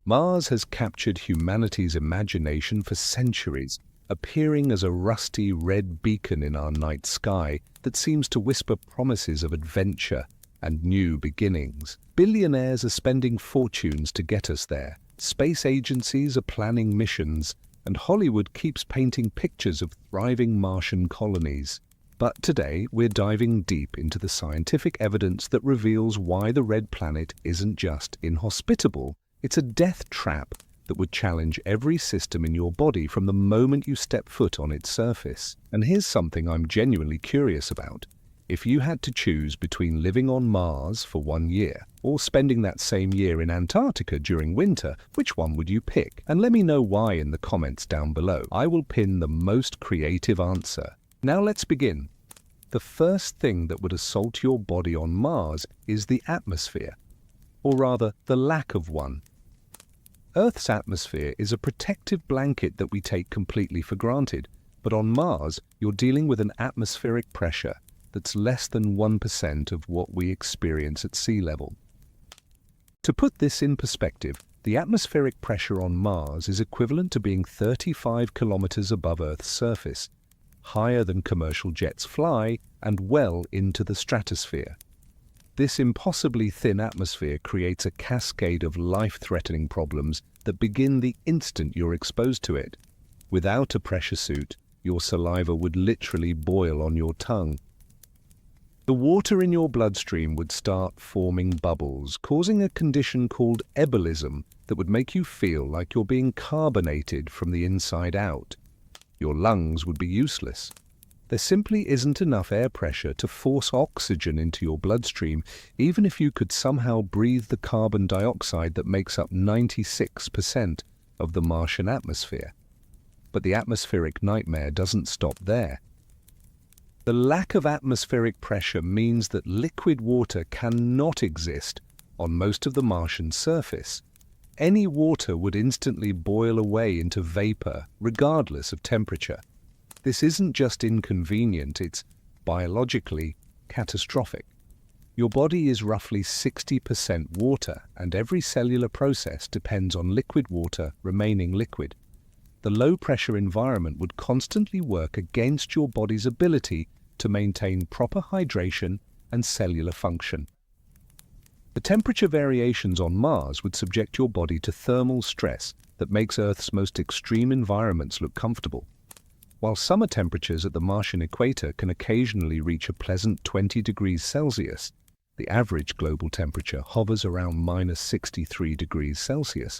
Mars has captured humanity's imagination for centuries, appearing as a rusty red beacon in our night sky that seems to whisper promises of adventure and new beginnings. Billionaires are spending fortunes to get us there. Space agencies are planning missions, and Hollywood keeps painting pictures of thriving Martian colonies. But today, we're diving deep into the scientific evidence that reveals why the red planet isn't just inhospitable. It's a death trap that would challenge every system in your body from the moment you step foot on its surface. And here's something I'm genuinely curious about. If you had to choose between living on Mars for 1 year or spending that same year in Antarctica during winter, which one would you pick? And let me know why in the comments down below. I will pin the most creative answer. Now let's begin. The first thing that would assault your body on Mars is the atmosphere, or rather, the lack of one. Earth's atmosphere is a protective blanket that we take completely for granted, but on Mars, you're dealing with an atmospheric pressure that's less than 1% of what we experience at sea level. To put this in perspective, the atmospheric pressure on Mars is equivalent to being 35 kilometers above Earth's surface, higher than commercial jets fly, and well into the stratosphere. This impossibly thin atmosphere creates a cascade of life-threatening problems that begin the instant you're exposed to it. Without a pressure suit, your saliva would literally boil on your tongue. The water in your bloodstream would start forming bubbles, causing a condition called ebulism that would make you feel like you're being carbonated from the inside out. Your lungs would be useless. There simply isn't enough air pressure to force oxygen into your bloodstream, even if you could somehow breathe the carbon dioxide that makes up 96% of the Martian atmosphere. But the atmospheric nightmare doesn't stop there. The lack of atmospheric pressure means that liquid water cannot exist on most of the Martian surface. Any water would instantly boil away into vapor, regardless of temperature. This isn't just inconvenient, it's biologically catastrophic. Your body is roughly 60% water, and every cellular process depends on liquid water remaining liquid. The low-pressure environment would constantly work against your body's ability to maintain proper hydration and cellular function. The temperature variations on Mars would subject your body to thermal stress that makes Earth's most extreme environments look comfortable. While summer temperatures at the Martian equator can occasionally reach a pleasant 20 degrees Celsius, the average global temperature hovers around -63 degrees Celsius.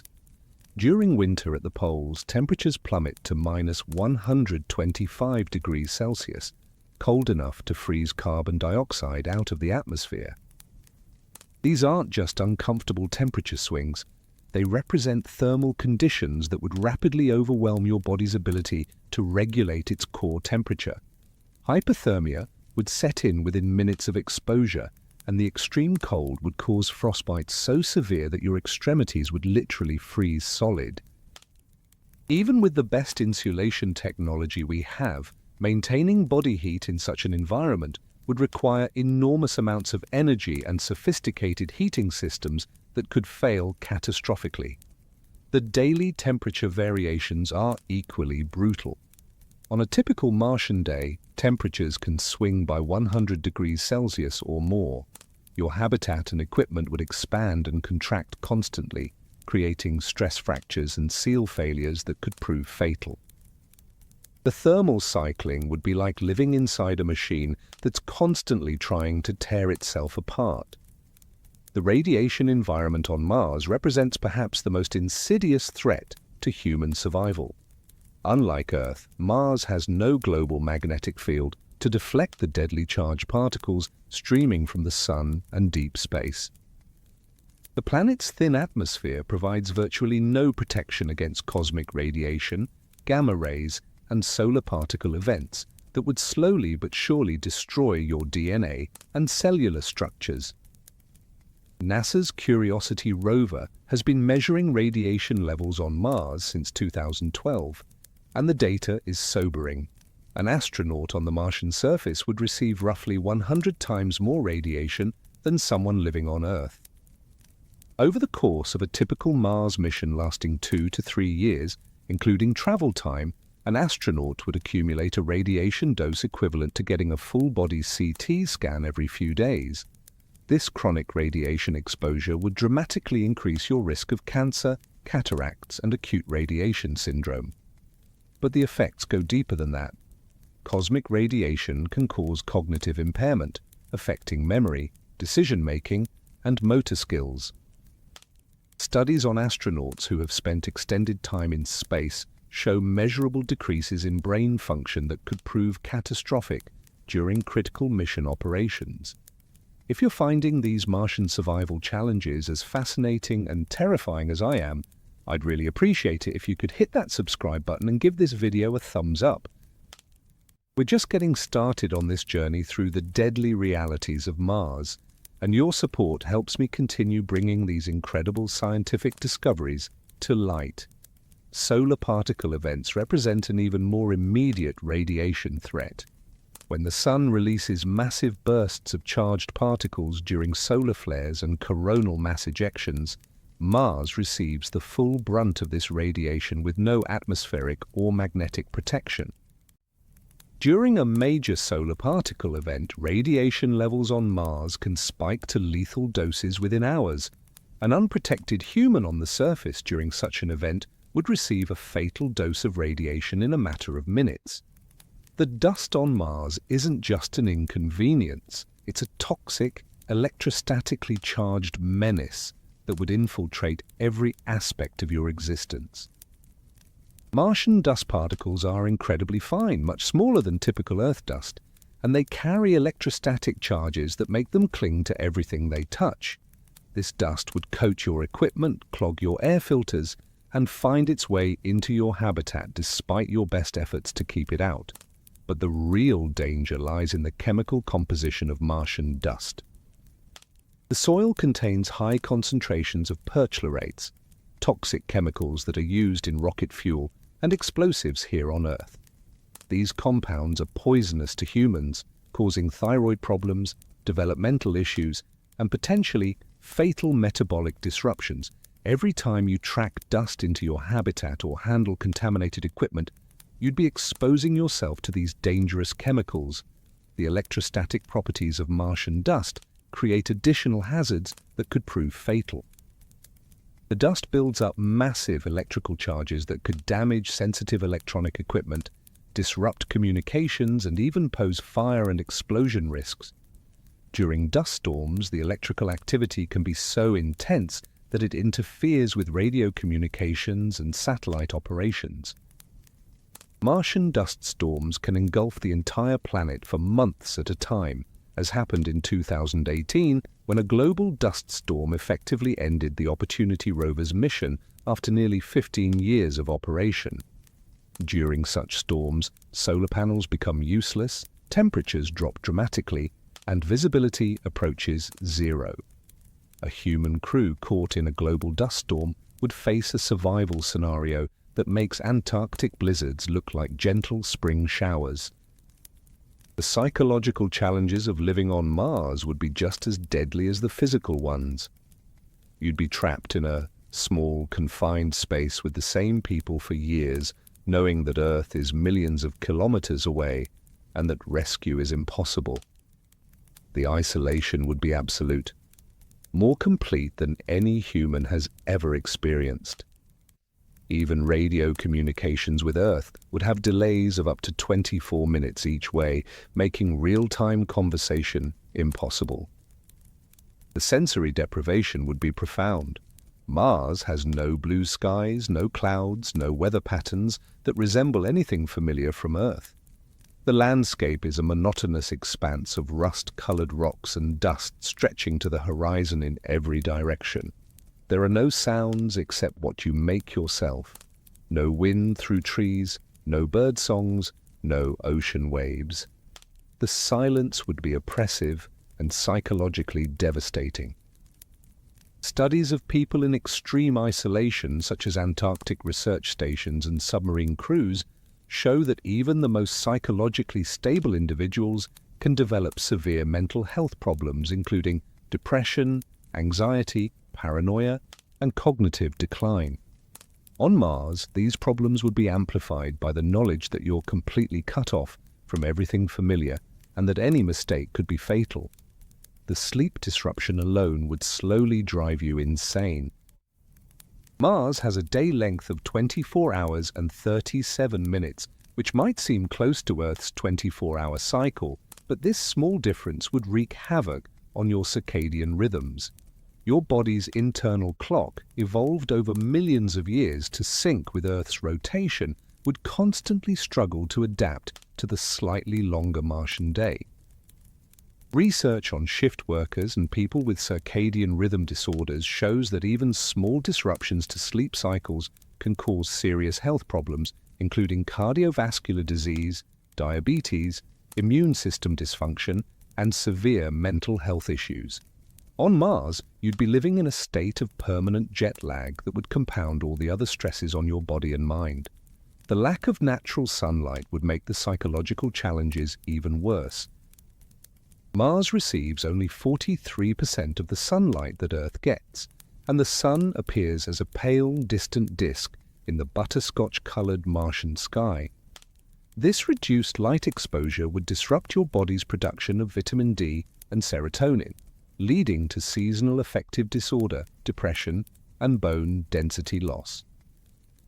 During winter at the poles, temperatures plummet to -125 degrees Celsius, cold enough to freeze carbon dioxide out of the atmosphere. These aren't just uncomfortable temperature swings. They represent thermal conditions that would rapidly overwhelm your body's ability to regulate its core temperature. Hypothermia would set in within minutes of exposure, and the extreme cold would cause frostbite so severe that your extremities would literally freeze solid. Even with the best insulation technology we have, maintaining body heat in such an environment would require enormous amounts of energy and sophisticated heating systems that could fail catastrophically. The daily temperature variations are equally brutal. On a typical Martian day, temperatures can swing by 100 degrees Celsius or more. Your habitat and equipment would expand and contract constantly, creating stress fractures and seal failures that could prove fatal. The thermal cycling would be like living inside a machine that's constantly trying to tear itself apart. The radiation environment on Mars represents perhaps the most insidious threat to human survival. Unlike Earth, Mars has no global magnetic field to deflect the deadly charged particles streaming from the Sun and deep space. The planet's thin atmosphere provides virtually no protection against cosmic radiation, gamma rays, and solar particle events that would slowly but surely destroy your DNA and cellular structures. NASA's Curiosity rover has been measuring radiation levels on Mars since 2012, and the data is sobering. An astronaut on the Martian surface would receive roughly 100 times more radiation than someone living on Earth. Over the course of a typical Mars mission lasting 2 to 3 years, including travel time, an astronaut would accumulate a radiation dose equivalent to getting a full-body CT scan every few days. This chronic radiation exposure would dramatically increase your risk of cancer, cataracts, and acute radiation syndrome. But the effects go deeper than that. Cosmic radiation can cause cognitive impairment, affecting memory, decision-making, and motor skills. Studies on astronauts who have spent extended time in space show measurable decreases in brain function that could prove catastrophic during critical mission operations. If you're finding these Martian survival challenges as fascinating and terrifying as I am, I'd really appreciate it if you could hit that subscribe button and give this video a thumbs up. We're just getting started on this journey through the deadly realities of Mars, and your support helps me continue bringing these incredible scientific discoveries to light. Solar particle events represent an even more immediate radiation threat. When the sun releases massive bursts of charged particles during solar flares and coronal mass ejections, Mars receives the full brunt of this radiation with no atmospheric or magnetic protection. During a major solar particle event, radiation levels on Mars can spike to lethal doses within hours. An unprotected human on the surface during such an event would receive a fatal dose of radiation in a matter of minutes. The dust on Mars isn't just an inconvenience, it's a toxic, electrostatically charged menace that would infiltrate every aspect of your existence. Martian dust particles are incredibly fine, much smaller than typical Earth dust, and they carry electrostatic charges that make them cling to everything they touch. This dust would coat your equipment, clog your air filters, and find its way into your habitat despite your best efforts to keep it out. But the real danger lies in the chemical composition of Martian dust. The soil contains high concentrations of perchlorates, toxic chemicals that are used in rocket fuel and explosives here on Earth. These compounds are poisonous to humans, causing thyroid problems, developmental issues, and potentially fatal metabolic disruptions. Every time you track dust into your habitat or handle contaminated equipment, you'd be exposing yourself to these dangerous chemicals. The electrostatic properties of Martian dust create additional hazards that could prove fatal. The dust builds up massive electrical charges that could damage sensitive electronic equipment, disrupt communications, and even pose fire and explosion risks. During dust storms, the electrical activity can be so intense that it interferes with radio communications and satellite operations. Martian dust storms can engulf the entire planet for months at a time, as happened in 2018 when a global dust storm effectively ended the Opportunity rover's mission after nearly 15 years of operation. During such storms, solar panels become useless, temperatures drop dramatically, and visibility approaches zero. A human crew caught in a global dust storm would face a survival scenario that makes Antarctic blizzards look like gentle spring showers. The psychological challenges of living on Mars would be just as deadly as the physical ones. You'd be trapped in a small, confined space with the same people for years, knowing that Earth is millions of kilometers away and that rescue is impossible. The isolation would be absolute, more complete than any human has ever experienced. Even radio communications with Earth would have delays of up to 24 minutes each way, making real-time conversation impossible. The sensory deprivation would be profound. Mars has no blue skies, no clouds, no weather patterns that resemble anything familiar from Earth. The landscape is a monotonous expanse of rust-colored rocks and dust stretching to the horizon in every direction. There are no sounds except what you make yourself. No wind through trees, no bird songs, no ocean waves. The silence would be oppressive and psychologically devastating. Studies of people in extreme isolation, such as Antarctic research stations and submarine crews, show that even the most psychologically stable individuals can develop severe mental health problems, including depression, anxiety, paranoia, and cognitive decline. On Mars, these problems would be amplified by the knowledge that you're completely cut off from everything familiar and that any mistake could be fatal. The sleep disruption alone would slowly drive you insane. Mars has a day length of 24 hours and 37 minutes, which might seem close to Earth's 24-hour cycle, but this small difference would wreak havoc on your circadian rhythms. Your body's internal clock, evolved over millions of years to sync with Earth's rotation, would constantly struggle to adapt to the slightly longer Martian day. Research on shift workers and people with circadian rhythm disorders shows that even small disruptions to sleep cycles can cause serious health problems, including cardiovascular disease, diabetes, immune system dysfunction, and severe mental health issues. On Mars, you'd be living in a state of permanent jet lag that would compound all the other stresses on your body and mind. The lack of natural sunlight would make the psychological challenges even worse. Mars receives only 43% of the sunlight that Earth gets, and the Sun appears as a pale, distant disk in the butterscotch-colored Martian sky. This reduced light exposure would disrupt your body's production of vitamin D and serotonin, leading to seasonal affective disorder, depression, and bone density loss.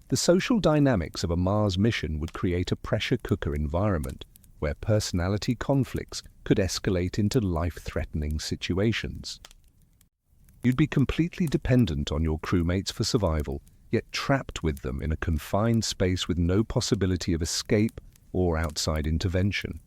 The social dynamics of a Mars mission would create a pressure cooker environment where personality conflicts could escalate into life-threatening situations. You'd be completely dependent on your crewmates for survival, yet trapped with them in a confined space with no possibility of escape or outside intervention.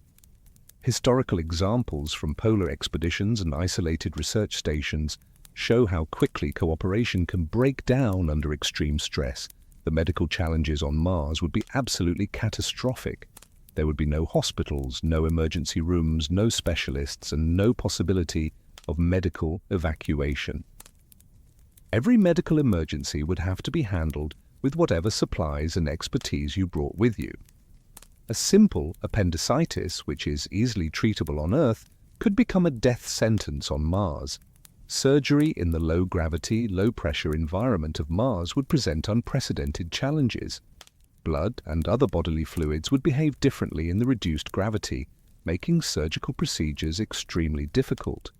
Historical examples from polar expeditions and isolated research stations show how quickly cooperation can break down under extreme stress. The medical challenges on Mars would be absolutely catastrophic. There would be no hospitals, no emergency rooms, no specialists, and no possibility of medical evacuation. Every medical emergency would have to be handled with whatever supplies and expertise you brought with you. A simple appendicitis, which is easily treatable on Earth, could become a death sentence on Mars. Surgery in the low-gravity, low-pressure environment of Mars would present unprecedented challenges. Blood and other bodily fluids would behave differently in the reduced gravity, making surgical procedures extremely difficult.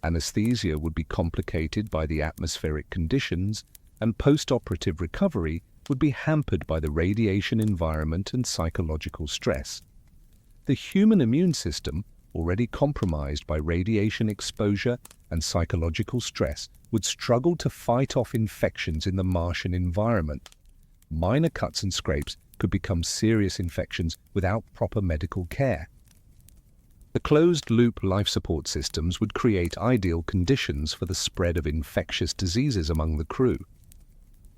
Anesthesia would be complicated by the atmospheric conditions, and post-operative recovery would be hampered by the radiation environment and psychological stress. The human immune system, already compromised by radiation exposure and psychological stress, would struggle to fight off infections in the Martian environment. Minor cuts and scrapes could become serious infections without proper medical care. The closed-loop life support systems would create ideal conditions for the spread of infectious diseases among the crew.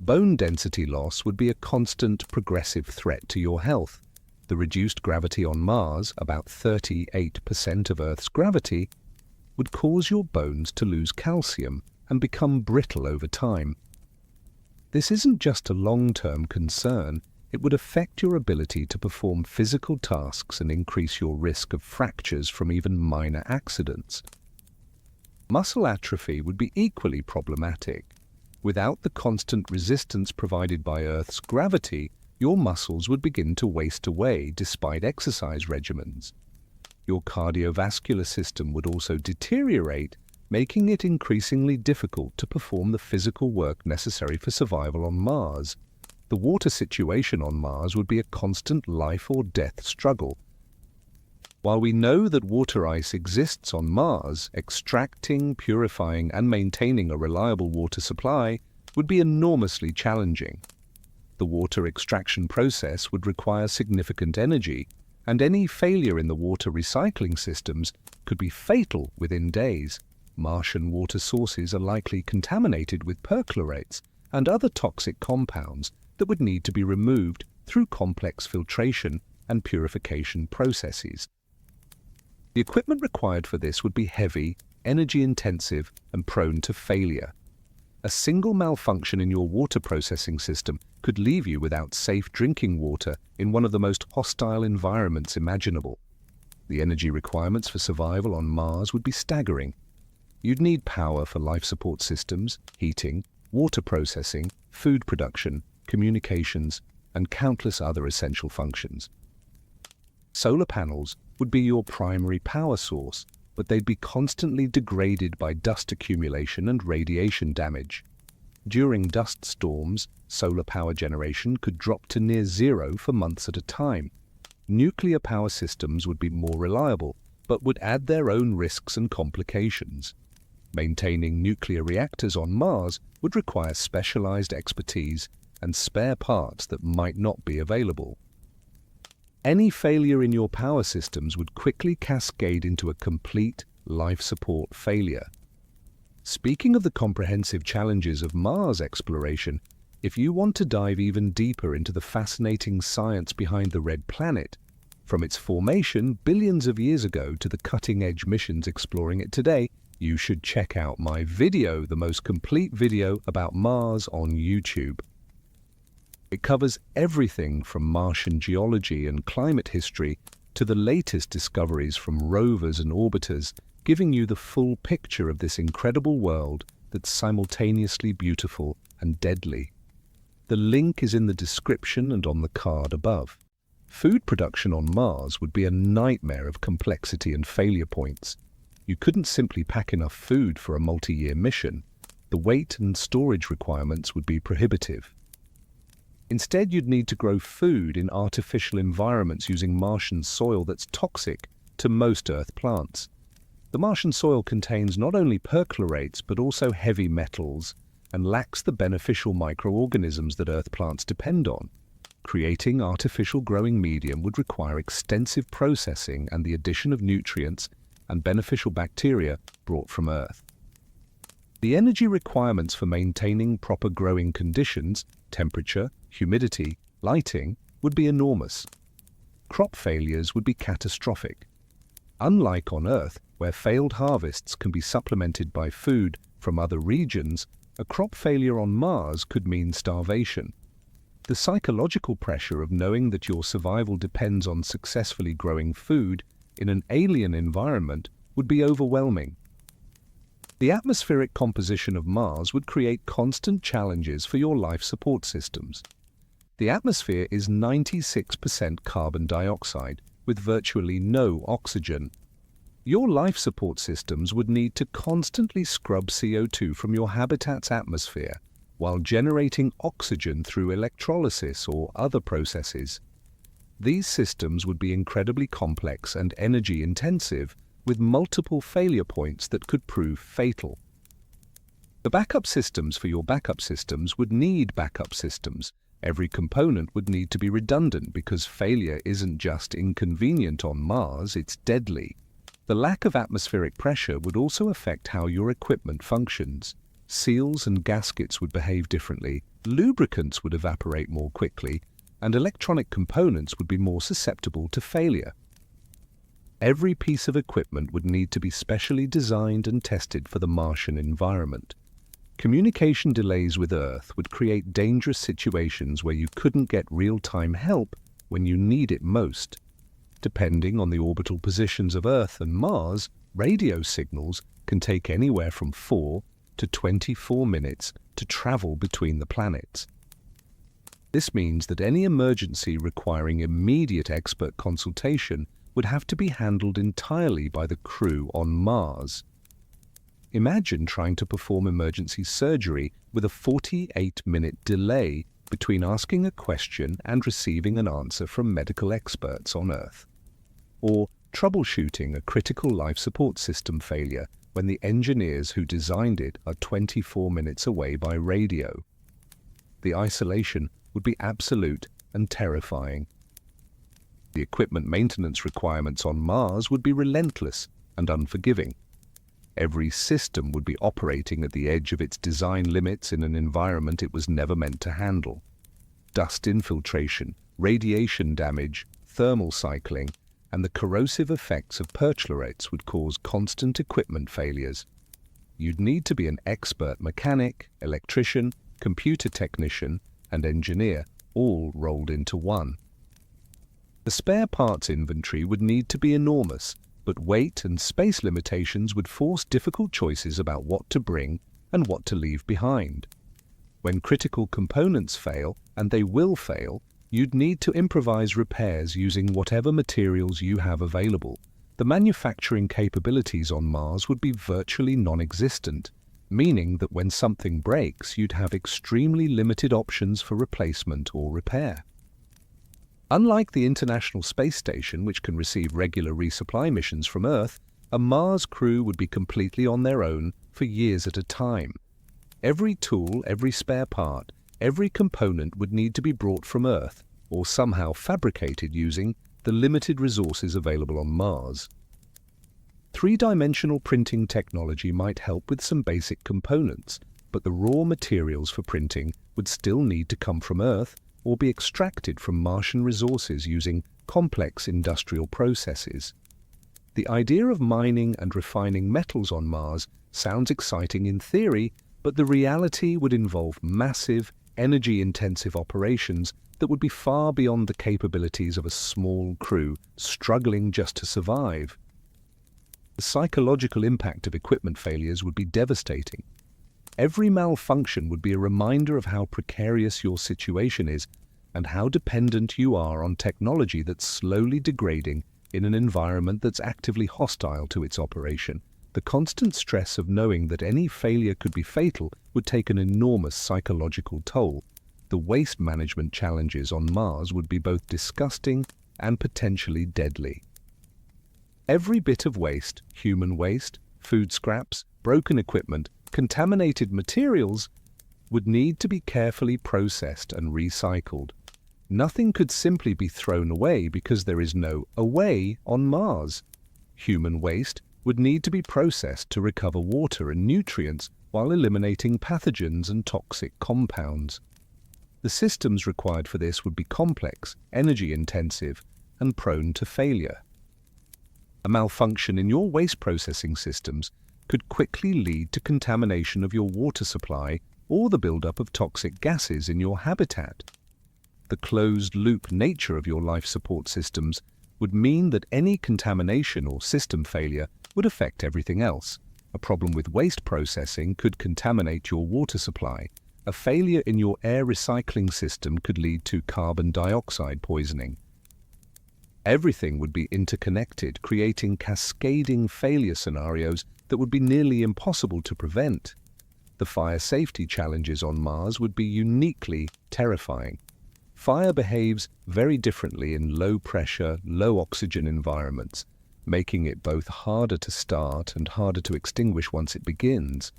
Bone density loss would be a constant, progressive threat to your health. The reduced gravity on Mars, about 38% of Earth's gravity, would cause your bones to lose calcium and become brittle over time. This isn't just a long-term concern, it would affect your ability to perform physical tasks and increase your risk of fractures from even minor accidents. Muscle atrophy would be equally problematic. Without the constant resistance provided by Earth's gravity, your muscles would begin to waste away despite exercise regimens. Your cardiovascular system would also deteriorate, making it increasingly difficult to perform the physical work necessary for survival on Mars. The water situation on Mars would be a constant life or death struggle. While we know that water ice exists on Mars, extracting, purifying, and maintaining a reliable water supply would be enormously challenging. The water extraction process would require significant energy, and any failure in the water recycling systems could be fatal within days. Martian water sources are likely contaminated with perchlorates and other toxic compounds that would need to be removed through complex filtration and purification processes. The equipment required for this would be heavy, energy-intensive, and prone to failure. A single malfunction in your water processing system could leave you without safe drinking water in one of the most hostile environments imaginable. The energy requirements for survival on Mars would be staggering. You'd need power for life support systems, heating, water processing, food production, communications, and countless other essential functions. Solar panels would be your primary power source, but they'd be constantly degraded by dust accumulation and radiation damage. During dust storms, solar power generation could drop to near zero for months at a time. Nuclear power systems would be more reliable, but would add their own risks and complications. Maintaining nuclear reactors on Mars would require specialized expertise and spare parts that might not be available. Any failure in your power systems would quickly cascade into a complete life support failure. Speaking of the comprehensive challenges of Mars exploration, if you want to dive even deeper into the fascinating science behind the red planet, from its formation billions of years ago to the cutting-edge missions exploring it today, you should check out my video, the most complete video about Mars on YouTube. It covers everything from Martian geology and climate history to the latest discoveries from rovers and orbiters, giving you the full picture of this incredible world that's simultaneously beautiful and deadly. The link is in the description and on the card above. Food production on Mars would be a nightmare of complexity and failure points. You couldn't simply pack enough food for a multi-year mission. The weight and storage requirements would be prohibitive. Instead, you'd need to grow food in artificial environments using Martian soil that's toxic to most Earth plants. The Martian soil contains not only perchlorates but also heavy metals and lacks the beneficial microorganisms that Earth plants depend on. Creating artificial growing medium would require extensive processing and the addition of nutrients and beneficial bacteria brought from Earth. The energy requirements for maintaining proper growing conditions, temperature, humidity, lighting, would be enormous. Crop failures would be catastrophic. Unlike on Earth, where failed harvests can be supplemented by food from other regions, a crop failure on Mars could mean starvation. The psychological pressure of knowing that your survival depends on successfully growing food in an alien environment would be overwhelming. The atmospheric composition of Mars would create constant challenges for your life support systems. The atmosphere is 96% carbon dioxide, with virtually no oxygen. Your life support systems would need to constantly scrub CO2 from your habitat's atmosphere while generating oxygen through electrolysis or other processes. These systems would be incredibly complex and energy-intensive, with multiple failure points that could prove fatal. The backup systems for your backup systems would need backup systems. Every component would need to be redundant because failure isn't just inconvenient on Mars, it's deadly. The lack of atmospheric pressure would also affect how your equipment functions. Seals and gaskets would behave differently, lubricants would evaporate more quickly, and electronic components would be more susceptible to failure. Every piece of equipment would need to be specially designed and tested for the Martian environment. Communication delays with Earth would create dangerous situations where you couldn't get real-time help when you need it most. Depending on the orbital positions of Earth and Mars, radio signals can take anywhere from 4 to 24 minutes to travel between the planets. This means that any emergency requiring immediate expert consultation would have to be handled entirely by the crew on Mars. Imagine trying to perform emergency surgery with a 48-minute delay between asking a question and receiving an answer from medical experts on Earth. Or troubleshooting a critical life support system failure when the engineers who designed it are 24 minutes away by radio. The isolation would be absolute and terrifying. The equipment maintenance requirements on Mars would be relentless and unforgiving. Every system would be operating at the edge of its design limits in an environment it was never meant to handle. Dust infiltration, radiation damage, thermal cycling, and the corrosive effects of perchlorates would cause constant equipment failures. You'd need to be an expert mechanic, electrician, computer technician, and engineer, all rolled into one. The spare parts inventory would need to be enormous, but weight and space limitations would force difficult choices about what to bring and what to leave behind. When critical components fail, and they will fail, you'd need to improvise repairs using whatever materials you have available. The manufacturing capabilities on Mars would be virtually non-existent, meaning that when something breaks, you'd have extremely limited options for replacement or repair. Unlike the International Space Station, which can receive regular resupply missions from Earth, a Mars crew would be completely on their own for years at a time. Every tool, every spare part, every component would need to be brought from Earth or somehow fabricated using the limited resources available on Mars. Three-dimensional printing technology might help with some basic components, but the raw materials for printing would still need to come from Earth or be extracted from Martian resources using complex industrial processes. The idea of mining and refining metals on Mars sounds exciting in theory, but the reality would involve massive, energy-intensive operations that would be far beyond the capabilities of a small crew struggling just to survive. The psychological impact of equipment failures would be devastating. Every malfunction would be a reminder of how precarious your situation is and how dependent you are on technology that's slowly degrading in an environment that's actively hostile to its operation. The constant stress of knowing that any failure could be fatal would take an enormous psychological toll. The waste management challenges on Mars would be both disgusting and potentially deadly. Every bit of waste, human waste, food scraps, broken equipment, contaminated materials, would need to be carefully processed and recycled. Nothing could simply be thrown away because there is no away on Mars. Human waste would need to be processed to recover water and nutrients while eliminating pathogens and toxic compounds. The systems required for this would be complex, energy-intensive, and prone to failure. A malfunction in your waste processing systems could quickly lead to contamination of your water supply or the buildup of toxic gases in your habitat. The closed-loop nature of your life support systems would mean that any contamination or system failure would affect everything else. A problem with waste processing could contaminate your water supply. A failure in your air recycling system could lead to carbon dioxide poisoning. Everything would be interconnected, creating cascading failure scenarios that would be nearly impossible to prevent. The fire safety challenges on Mars would be uniquely terrifying. Fire behaves very differently in low-pressure, low-oxygen environments, making it both harder to start and harder to extinguish once it begins.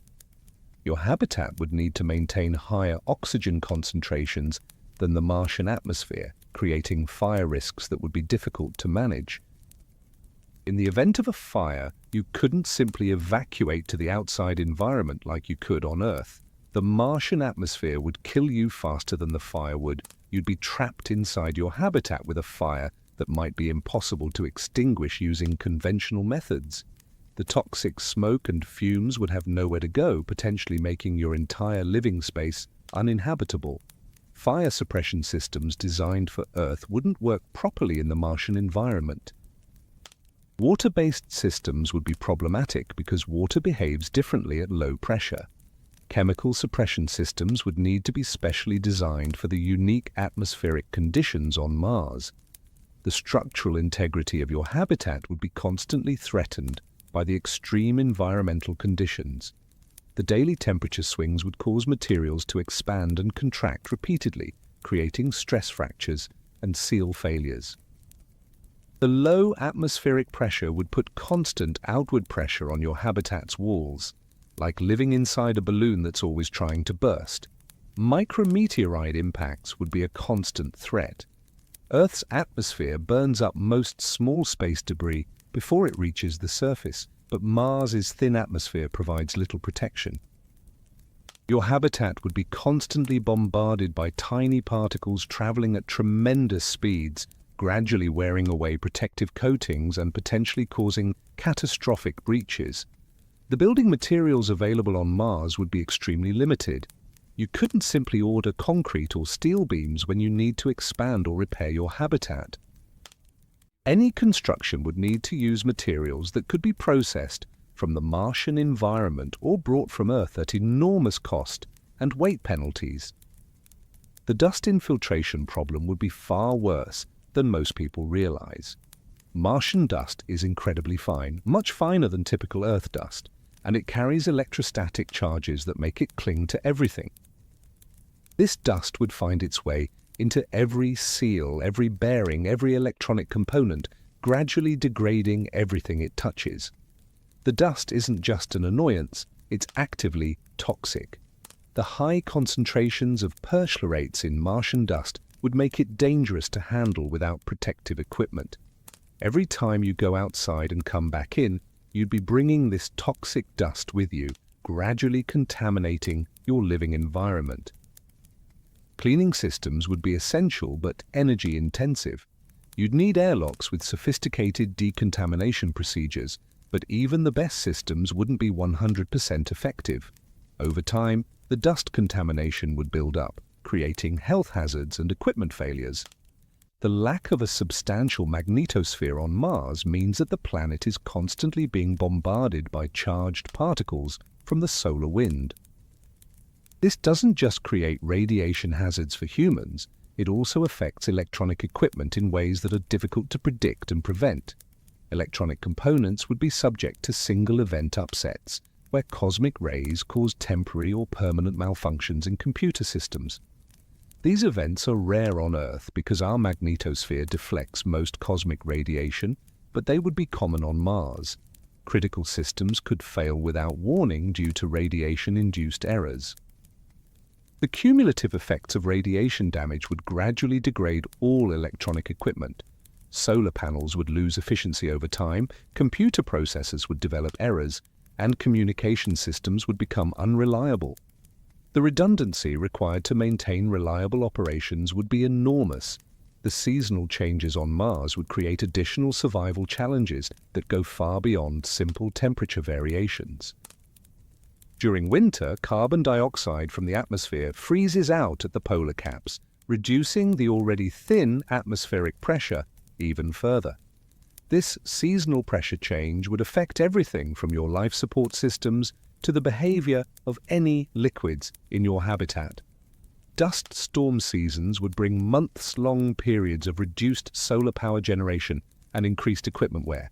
Your habitat would need to maintain higher oxygen concentrations than the Martian atmosphere, creating fire risks that would be difficult to manage. In the event of a fire, you couldn't simply evacuate to the outside environment like you could on Earth. The Martian atmosphere would kill you faster than the fire would. You'd be trapped inside your habitat with a fire that might be impossible to extinguish using conventional methods. The toxic smoke and fumes would have nowhere to go, potentially making your entire living space uninhabitable. Fire suppression systems designed for Earth wouldn't work properly in the Martian environment. Water-based systems would be problematic because water behaves differently at low pressure. Chemical suppression systems would need to be specially designed for the unique atmospheric conditions on Mars. The structural integrity of your habitat would be constantly threatened by the extreme environmental conditions. The daily temperature swings would cause materials to expand and contract repeatedly, creating stress fractures and seal failures. The low atmospheric pressure would put constant outward pressure on your habitat's walls, like living inside a balloon that's always trying to burst. Micrometeorite impacts would be a constant threat. Earth's atmosphere burns up most small space debris before it reaches the surface, but Mars's thin atmosphere provides little protection. Your habitat would be constantly bombarded by tiny particles traveling at tremendous speeds, gradually wearing away protective coatings and potentially causing catastrophic breaches. The building materials available on Mars would be extremely limited. You couldn't simply order concrete or steel beams when you need to expand or repair your habitat. Any construction would need to use materials that could be processed from the Martian environment or brought from Earth at enormous cost and weight penalties. The dust infiltration problem would be far worse than most people realize. Martian dust is incredibly fine, much finer than typical Earth dust, and it carries electrostatic charges that make it cling to everything. This dust would find its way into every seal, every bearing, every electronic component, gradually degrading everything it touches. The dust isn't just an annoyance, it's actively toxic. The high concentrations of perchlorates in Martian dust would make it dangerous to handle without protective equipment. Every time you go outside and come back in, you'd be bringing this toxic dust with you, gradually contaminating your living environment. Cleaning systems would be essential but energy-intensive. You'd need airlocks with sophisticated decontamination procedures, but even the best systems wouldn't be 100% effective. Over time, the dust contamination would build up, creating health hazards and equipment failures. The lack of a substantial magnetosphere on Mars means that the planet is constantly being bombarded by charged particles from the solar wind. This doesn't just create radiation hazards for humans, it also affects electronic equipment in ways that are difficult to predict and prevent. Electronic components would be subject to single-event upsets, where cosmic rays cause temporary or permanent malfunctions in computer systems. These events are rare on Earth because our magnetosphere deflects most cosmic radiation, but they would be common on Mars. Critical systems could fail without warning due to radiation-induced errors. The cumulative effects of radiation damage would gradually degrade all electronic equipment. Solar panels would lose efficiency over time, computer processors would develop errors, and communication systems would become unreliable. The redundancy required to maintain reliable operations would be enormous. The seasonal changes on Mars would create additional survival challenges that go far beyond simple temperature variations. During winter, carbon dioxide from the atmosphere freezes out at the polar caps, reducing the already thin atmospheric pressure even further. This seasonal pressure change would affect everything from your life support systems to the behavior of any liquids in your habitat. Dust storm seasons would bring months-long periods of reduced solar power generation and increased equipment wear.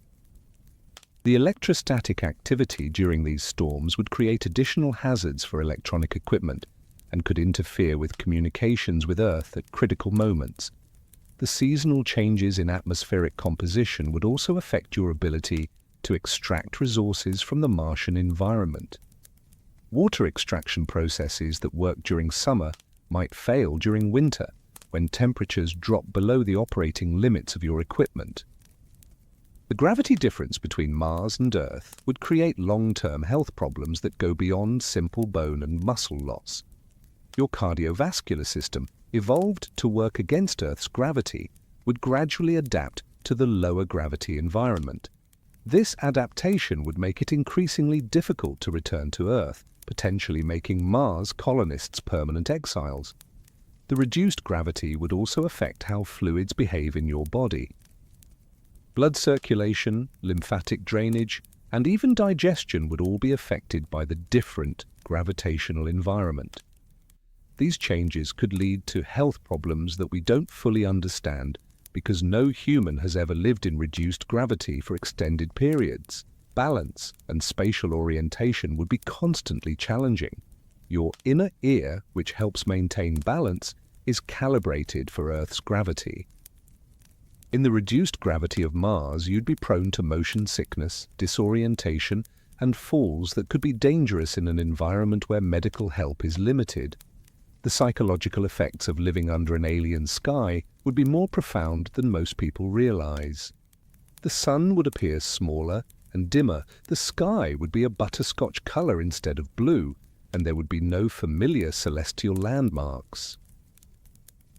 The electrostatic activity during these storms would create additional hazards for electronic equipment and could interfere with communications with Earth at critical moments. The seasonal changes in atmospheric composition would also affect your ability to extract resources from the Martian environment. Water extraction processes that work during summer might fail during winter, when temperatures drop below the operating limits of your equipment. The gravity difference between Mars and Earth would create long-term health problems that go beyond simple bone and muscle loss. Your cardiovascular system, evolved to work against Earth's gravity, would gradually adapt to the lower gravity environment. This adaptation would make it increasingly difficult to return to Earth, potentially making Mars colonists permanent exiles. The reduced gravity would also affect how fluids behave in your body. Blood circulation, lymphatic drainage, and even digestion would all be affected by the different gravitational environment. These changes could lead to health problems that we don't fully understand because no human has ever lived in reduced gravity for extended periods. Balance and spatial orientation would be constantly challenging. Your inner ear, which helps maintain balance, is calibrated for Earth's gravity. In the reduced gravity of Mars, you'd be prone to motion sickness, disorientation, and falls that could be dangerous in an environment where medical help is limited. The psychological effects of living under an alien sky would be more profound than most people realize. The sun would appear smaller and dimmer, the sky would be a butterscotch color instead of blue, and there would be no familiar celestial landmarks.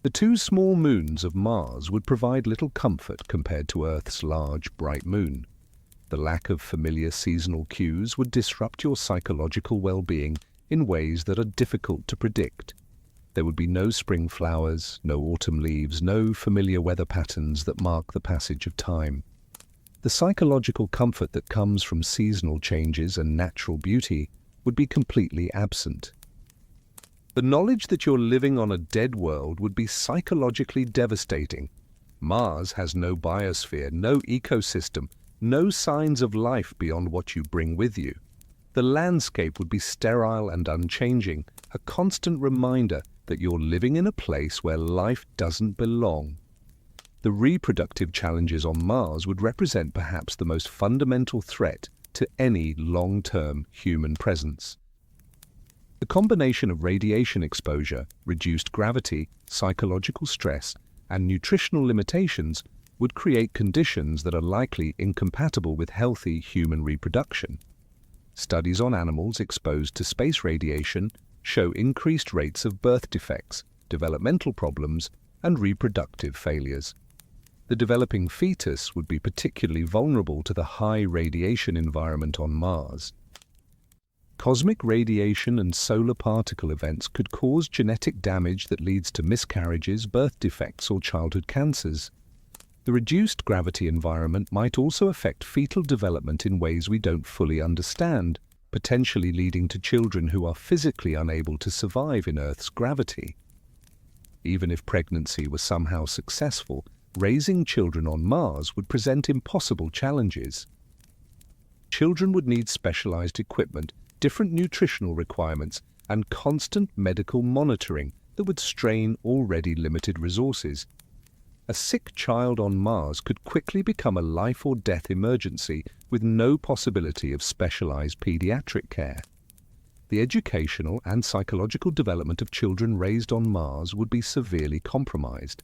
The two small moons of Mars would provide little comfort compared to Earth's large, bright moon. The lack of familiar seasonal cues would disrupt your psychological well-being in ways that are difficult to predict. There would be no spring flowers, no autumn leaves, no familiar weather patterns that mark the passage of time. The psychological comfort that comes from seasonal changes and natural beauty would be completely absent. The knowledge that you're living on a dead world would be psychologically devastating. Mars has no biosphere, no ecosystem, no signs of life beyond what you bring with you. The landscape would be sterile and unchanging, a constant reminder that you're living in a place where life doesn't belong. The reproductive challenges on Mars would represent perhaps the most fundamental threat to any long-term human presence. The combination of radiation exposure, reduced gravity, psychological stress, and nutritional limitations would create conditions that are likely incompatible with healthy human reproduction. Studies on animals exposed to space radiation show increased rates of birth defects, developmental problems, and reproductive failures. The developing fetus would be particularly vulnerable to the high radiation environment on Mars. Cosmic radiation and solar particle events could cause genetic damage that leads to miscarriages, birth defects, or childhood cancers. The reduced gravity environment might also affect fetal development in ways we don't fully understand, potentially leading to children who are physically unable to survive in Earth's gravity. Even if pregnancy was somehow successful, raising children on Mars would present impossible challenges. Children would need specialized equipment, different nutritional requirements, and constant medical monitoring that would strain already limited resources. A sick child on Mars could quickly become a life or death emergency with no possibility of specialized pediatric care. The educational and psychological development of children raised on Mars would be severely compromised.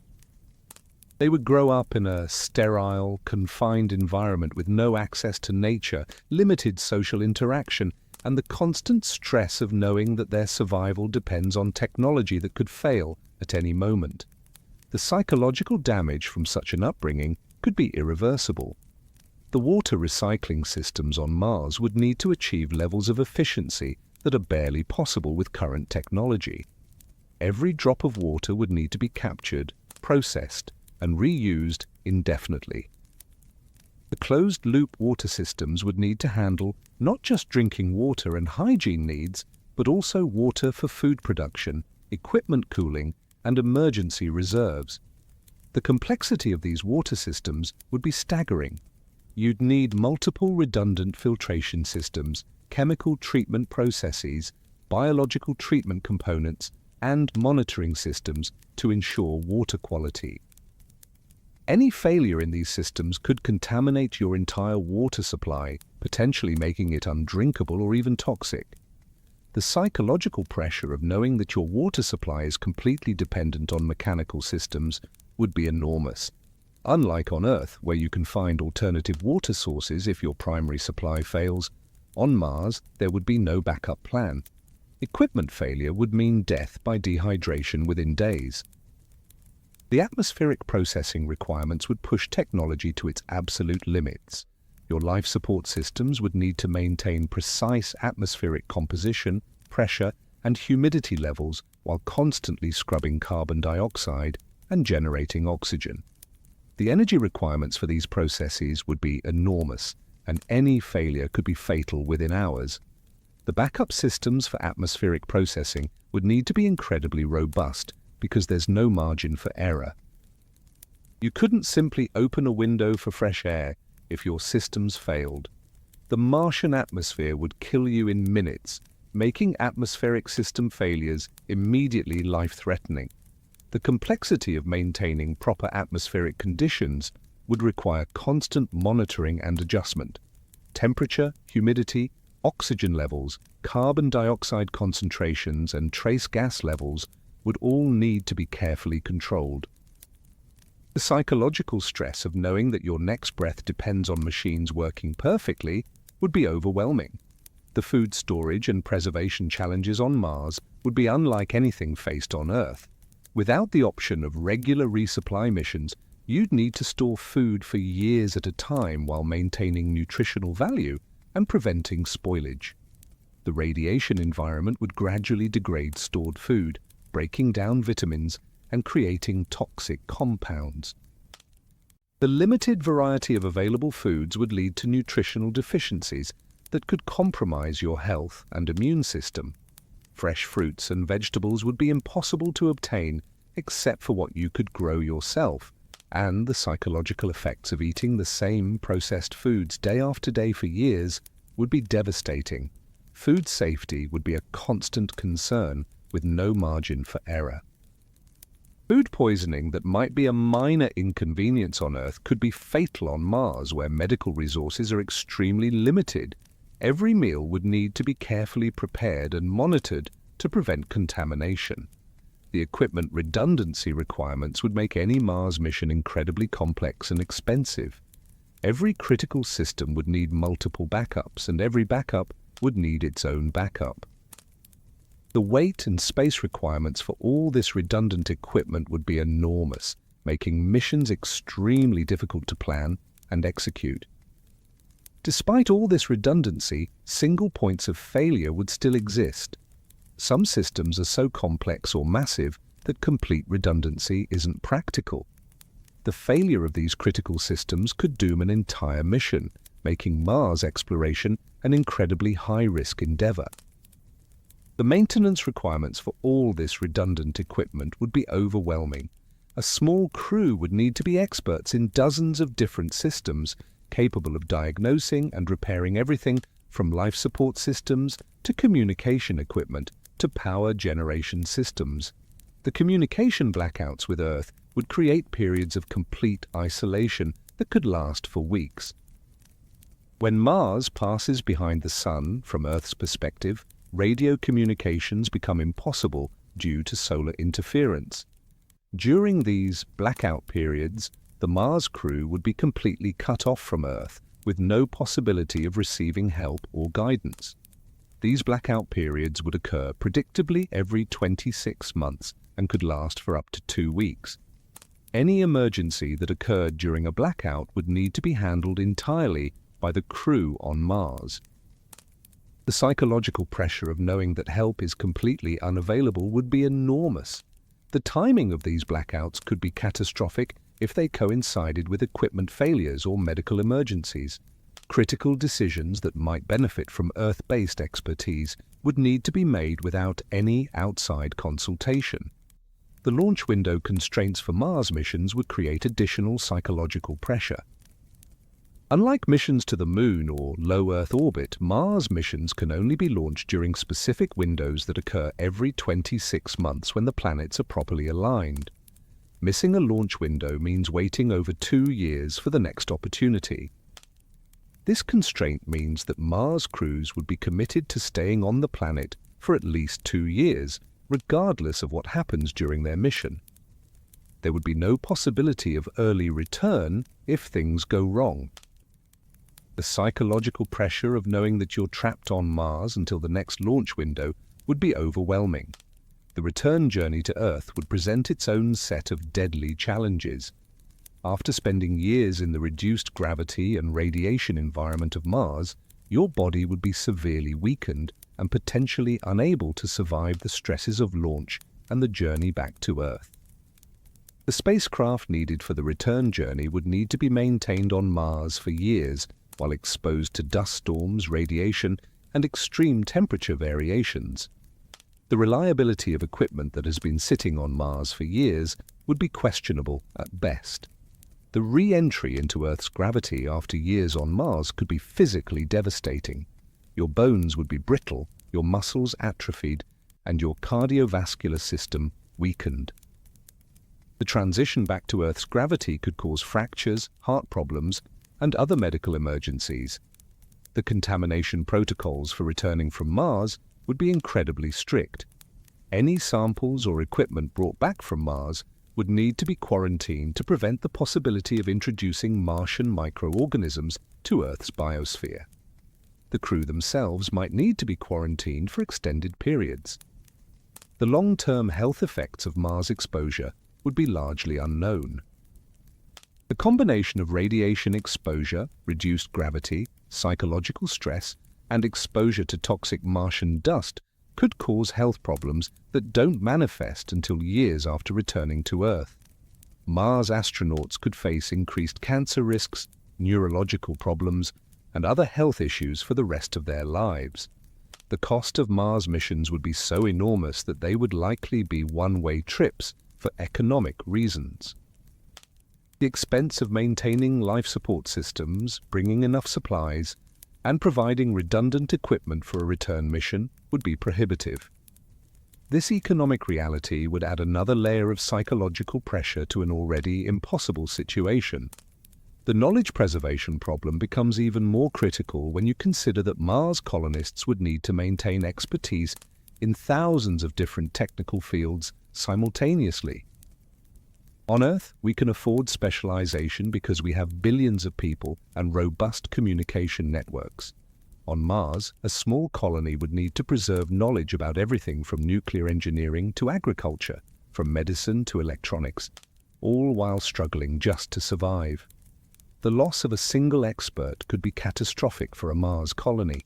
They would grow up in a sterile, confined environment with no access to nature, limited social interaction, and the constant stress of knowing that their survival depends on technology that could fail at any moment. The psychological damage from such an upbringing could be irreversible. The water recycling systems on Mars would need to achieve levels of efficiency that are barely possible with current technology. Every drop of water would need to be captured, processed, and reused indefinitely. The closed-loop water systems would need to handle not just drinking water and hygiene needs, but also water for food production, equipment cooling, and emergency reserves. The complexity of these water systems would be staggering. You'd need multiple redundant filtration systems, chemical treatment processes, biological treatment components, and monitoring systems to ensure water quality. Any failure in these systems could contaminate your entire water supply, potentially making it undrinkable or even toxic. The psychological pressure of knowing that your water supply is completely dependent on mechanical systems would be enormous. Unlike on Earth, where you can find alternative water sources if your primary supply fails, on Mars there would be no backup plan. Equipment failure would mean death by dehydration within days. The atmospheric processing requirements would push technology to its absolute limits. Your life support systems would need to maintain precise atmospheric composition, pressure, and humidity levels while constantly scrubbing carbon dioxide and generating oxygen. The energy requirements for these processes would be enormous, and any failure could be fatal within hours. The backup systems for atmospheric processing would need to be incredibly robust, because there's no margin for error. You couldn't simply open a window for fresh air if your systems failed. The Martian atmosphere would kill you in minutes, making atmospheric system failures immediately life-threatening. The complexity of maintaining proper atmospheric conditions would require constant monitoring and adjustment. Temperature, humidity, oxygen levels, carbon dioxide concentrations, and trace gas levels would all need to be carefully controlled. The psychological stress of knowing that your next breath depends on machines working perfectly would be overwhelming. The food storage and preservation challenges on Mars would be unlike anything faced on Earth. Without the option of regular resupply missions, you'd need to store food for years at a time while maintaining nutritional value and preventing spoilage. The radiation environment would gradually degrade stored food, breaking down vitamins and creating toxic compounds. The limited variety of available foods would lead to nutritional deficiencies that could compromise your health and immune system. Fresh fruits and vegetables would be impossible to obtain except for what you could grow yourself, and the psychological effects of eating the same processed foods day after day for years would be devastating. Food safety would be a constant concern with no margin for error. Food poisoning that might be a minor inconvenience on Earth could be fatal on Mars, where medical resources are extremely limited. Every meal would need to be carefully prepared and monitored to prevent contamination. The equipment redundancy requirements would make any Mars mission incredibly complex and expensive. Every critical system would need multiple backups, and every backup would need its own backup. The weight and space requirements for all this redundant equipment would be enormous, making missions extremely difficult to plan and execute. Despite all this redundancy, single points of failure would still exist. Some systems are so complex or massive that complete redundancy isn't practical. The failure of these critical systems could doom an entire mission, making Mars exploration an incredibly high-risk endeavor. The maintenance requirements for all this redundant equipment would be overwhelming. A small crew would need to be experts in dozens of different systems, capable of diagnosing and repairing everything from life support systems to communication equipment to power generation systems. The communication blackouts with Earth would create periods of complete isolation that could last for weeks. When Mars passes behind the Sun, from Earth's perspective, radio communications become impossible due to solar interference. During these blackout periods, the Mars crew would be completely cut off from Earth, with no possibility of receiving help or guidance. These blackout periods would occur predictably every 26 months and could last for up to 2 weeks. Any emergency that occurred during a blackout would need to be handled entirely by the crew on Mars. The psychological pressure of knowing that help is completely unavailable would be enormous. The timing of these blackouts could be catastrophic if they coincided with equipment failures or medical emergencies. Critical decisions that might benefit from Earth-based expertise would need to be made without any outside consultation. The launch window constraints for Mars missions would create additional psychological pressure. Unlike missions to the Moon or low Earth orbit, Mars missions can only be launched during specific windows that occur every 26 months when the planets are properly aligned. Missing a launch window means waiting over 2 years for the next opportunity. This constraint means that Mars crews would be committed to staying on the planet for at least 2 years, regardless of what happens during their mission. There would be no possibility of early return if things go wrong. The psychological pressure of knowing that you're trapped on Mars until the next launch window would be overwhelming. The return journey to Earth would present its own set of deadly challenges. After spending years in the reduced gravity and radiation environment of Mars, your body would be severely weakened and potentially unable to survive the stresses of launch and the journey back to Earth. The spacecraft needed for the return journey would need to be maintained on Mars for years, while exposed to dust storms, radiation, and extreme temperature variations. The reliability of equipment that has been sitting on Mars for years would be questionable at best. The re-entry into Earth's gravity after years on Mars could be physically devastating. Your bones would be brittle, your muscles atrophied, and your cardiovascular system weakened. The transition back to Earth's gravity could cause fractures, heart problems, and other medical emergencies. The contamination protocols for returning from Mars would be incredibly strict. Any samples or equipment brought back from Mars would need to be quarantined to prevent the possibility of introducing Martian microorganisms to Earth's biosphere. The crew themselves might need to be quarantined for extended periods. The long-term health effects of Mars exposure would be largely unknown. The combination of radiation exposure, reduced gravity, psychological stress, and exposure to toxic Martian dust could cause health problems that don't manifest until years after returning to Earth. Mars astronauts could face increased cancer risks, neurological problems, and other health issues for the rest of their lives. The cost of Mars missions would be so enormous that they would likely be one-way trips for economic reasons. The expense of maintaining life support systems, bringing enough supplies, and providing redundant equipment for a return mission would be prohibitive. This economic reality would add another layer of psychological pressure to an already impossible situation. The knowledge preservation problem becomes even more critical when you consider that Mars colonists would need to maintain expertise in thousands of different technical fields simultaneously. On Earth, we can afford specialization because we have billions of people and robust communication networks. On Mars, a small colony would need to preserve knowledge about everything from nuclear engineering to agriculture, from medicine to electronics, all while struggling just to survive. The loss of a single expert could be catastrophic for a Mars colony.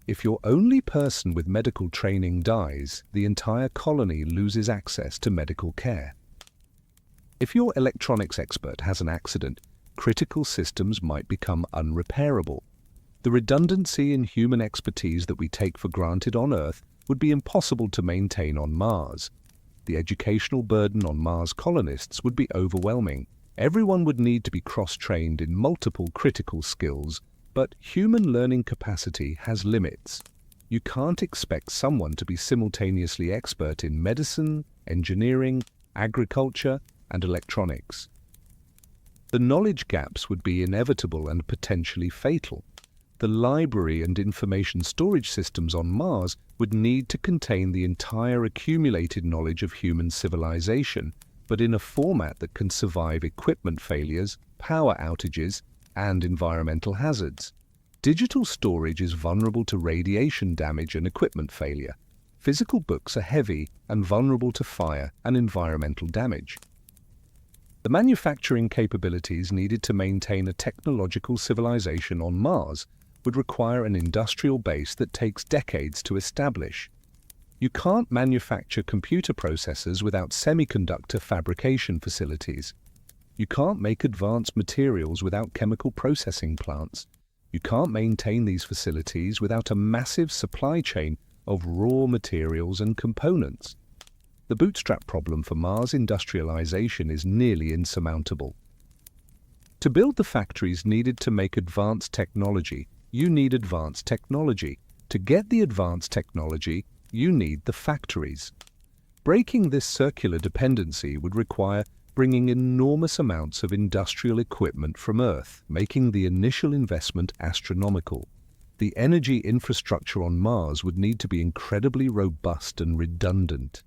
If your only person with medical training dies, the entire colony loses access to medical care. If your electronics expert has an accident, critical systems might become unrepairable. The redundancy in human expertise that we take for granted on Earth would be impossible to maintain on Mars. The educational burden on Mars colonists would be overwhelming. Everyone would need to be cross-trained in multiple critical skills, but human learning capacity has limits. You can't expect someone to be simultaneously expert in medicine, engineering, agriculture, and electronics. The knowledge gaps would be inevitable and potentially fatal. The library and information storage systems on Mars would need to contain the entire accumulated knowledge of human civilization, but in a format that can survive equipment failures, power outages, and environmental hazards. Digital storage is vulnerable to radiation damage and equipment failure. Physical books are heavy and vulnerable to fire and environmental damage. The manufacturing capabilities needed to maintain a technological civilization on Mars would require an industrial base that takes decades to establish. You can't manufacture computer processors without semiconductor fabrication facilities. You can't make advanced materials without chemical processing plants. You can't maintain these facilities without a massive supply chain of raw materials and components. The bootstrap problem for Mars industrialization is nearly insurmountable. To build the factories needed to make advanced technology, you need advanced technology. To get the advanced technology, you need the factories. Breaking this circular dependency would require bringing enormous amounts of industrial equipment from Earth, making the initial investment astronomical. The energy infrastructure on Mars would need to be incredibly robust and redundant.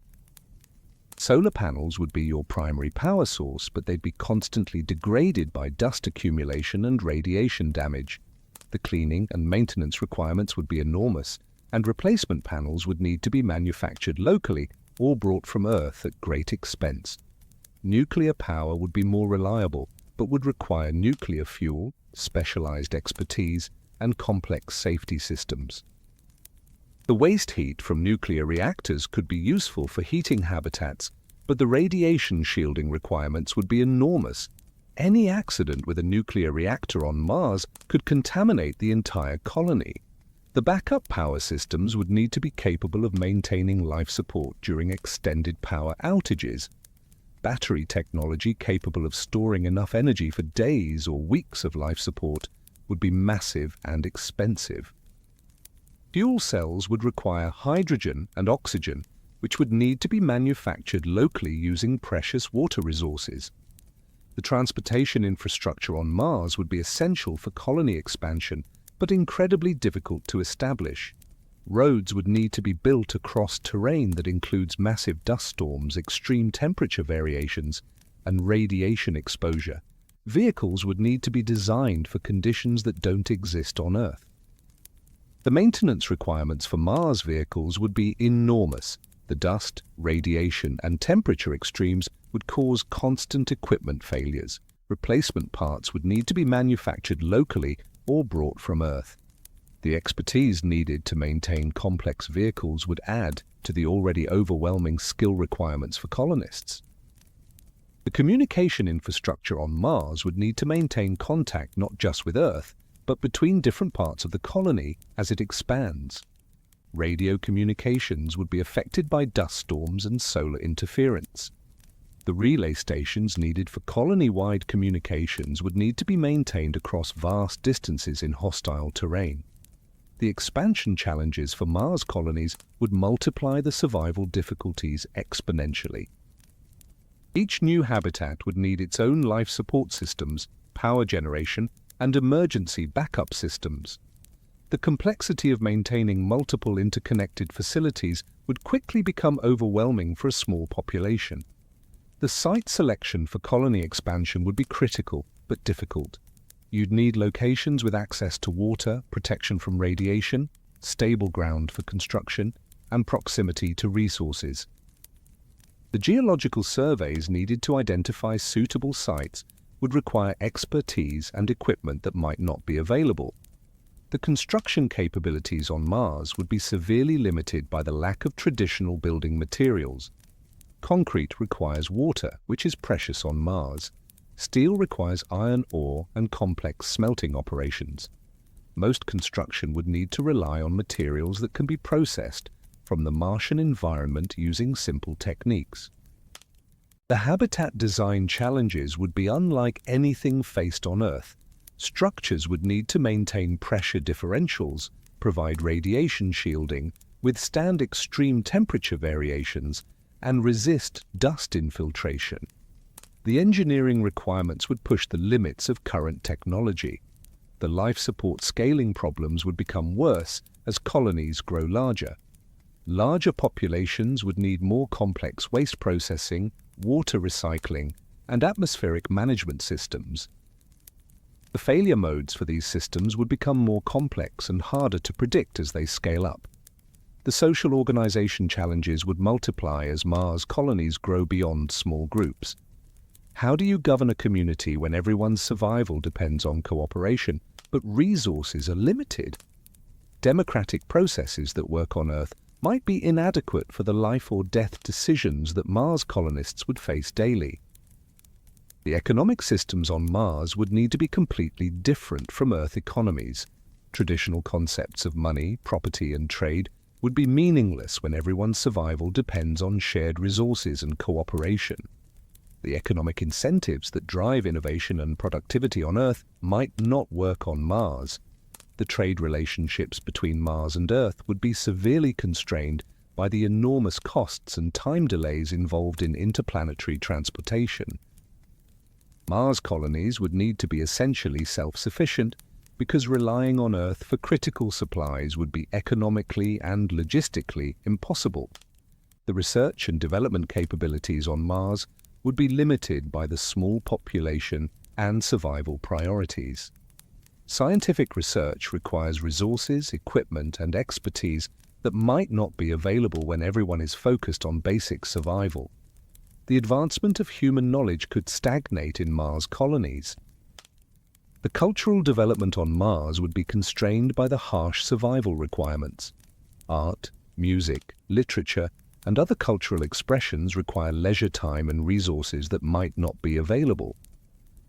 Solar panels would be your primary power source, but they'd be constantly degraded by dust accumulation and radiation damage. The cleaning and maintenance requirements would be enormous, and replacement panels would need to be manufactured locally or brought from Earth at great expense. Nuclear power would be more reliable, but would require nuclear fuel, specialized expertise, and complex safety systems. The waste heat from nuclear reactors could be useful for heating habitats, but the radiation shielding requirements would be enormous. Any accident with a nuclear reactor on Mars could contaminate the entire colony. The backup power systems would need to be capable of maintaining life support during extended power outages. Battery technology capable of storing enough energy for days or weeks of life support would be massive and expensive. Fuel cells would require hydrogen and oxygen, which would need to be manufactured locally using precious water resources. The transportation infrastructure on Mars would be essential for colony expansion, but incredibly difficult to establish. Roads would need to be built across terrain that includes massive dust storms, extreme temperature variations, and radiation exposure. Vehicles would need to be designed for conditions that don't exist on Earth. The maintenance requirements for Mars vehicles would be enormous. The dust, radiation, and temperature extremes would cause constant equipment failures. Replacement parts would need to be manufactured locally or brought from Earth. The expertise needed to maintain complex vehicles would add to the already overwhelming skill requirements for colonists. The communication infrastructure on Mars would need to maintain contact not just with Earth, but between different parts of the colony as it expands. Radio communications would be affected by dust storms and solar interference. The relay stations needed for colony-wide communications would need to be maintained across vast distances in hostile terrain. The expansion challenges for Mars colonies would multiply the survival difficulties exponentially. Each new habitat would need its own life support systems, power generation, and emergency backup systems. The complexity of maintaining multiple interconnected facilities would quickly become overwhelming for a small population. The site selection for colony expansion would be critical, but difficult. You'd need locations with access to water, protection from radiation, stable ground for construction, and proximity to resources. The geological surveys needed to identify suitable sites would require expertise and equipment that might not be available. The construction capabilities on Mars would be severely limited by the lack of traditional building materials. Concrete requires water, which is precious on Mars. Steel requires iron ore and complex smelting operations. Most construction would need to rely on materials that can be processed from the Martian environment using simple techniques. The habitat design challenges would be unlike anything faced on Earth. Structures would need to maintain pressure differentials, provide radiation shielding, withstand extreme temperature variations, and resist dust infiltration. The engineering requirements would push the limits of current technology. The life support scaling problems would become worse as colonies grow larger. Larger populations would need more complex waste processing, water recycling, and atmospheric management systems. The failure modes for these systems would become more complex and harder to predict as they scale up. The social organization challenges would multiply as Mars colonies grow beyond small groups. How do you govern a community when everyone's survival depends on cooperation, but resources are limited? Democratic processes that work on Earth might be inadequate for the life or death decisions that Mars colonists would face daily. The economic systems on Mars would need to be completely different from Earth economies. Traditional concepts of money, property, and trade would be meaningless when everyone's survival depends on shared resources and cooperation. The economic incentives that drive innovation and productivity on Earth might not work on Mars. The trade relationships between Mars and Earth would be severely constrained by the enormous costs and time delays involved in interplanetary transportation. Mars colonies would need to be essentially self-sufficient because relying on Earth for critical supplies would be economically and logistically impossible. The research and development capabilities on Mars would be limited by the small population and survival priorities. Scientific research requires resources, equipment, and expertise that might not be available when everyone is focused on basic survival. The advancement of human knowledge could stagnate in Mars colonies. The cultural development on Mars would be constrained by the harsh survival requirements. Art, music, literature, and other cultural expressions require leisure time and resources that might not be available.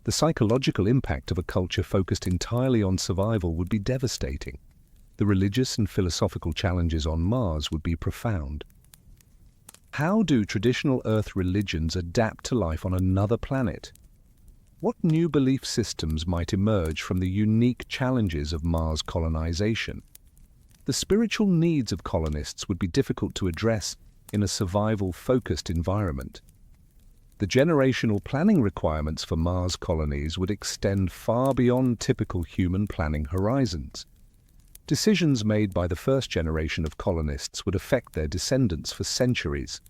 The psychological impact of a culture focused entirely on survival would be devastating. The religious and philosophical challenges on Mars would be profound. How do traditional Earth religions adapt to life on another planet? What new belief systems might emerge from the unique challenges of Mars colonization? The spiritual needs of colonists would be difficult to address in a survival-focused environment. The generational planning requirements for Mars colonies would extend far beyond typical human planning horizons. Decisions made by the first generation of colonists would affect their descendants for centuries.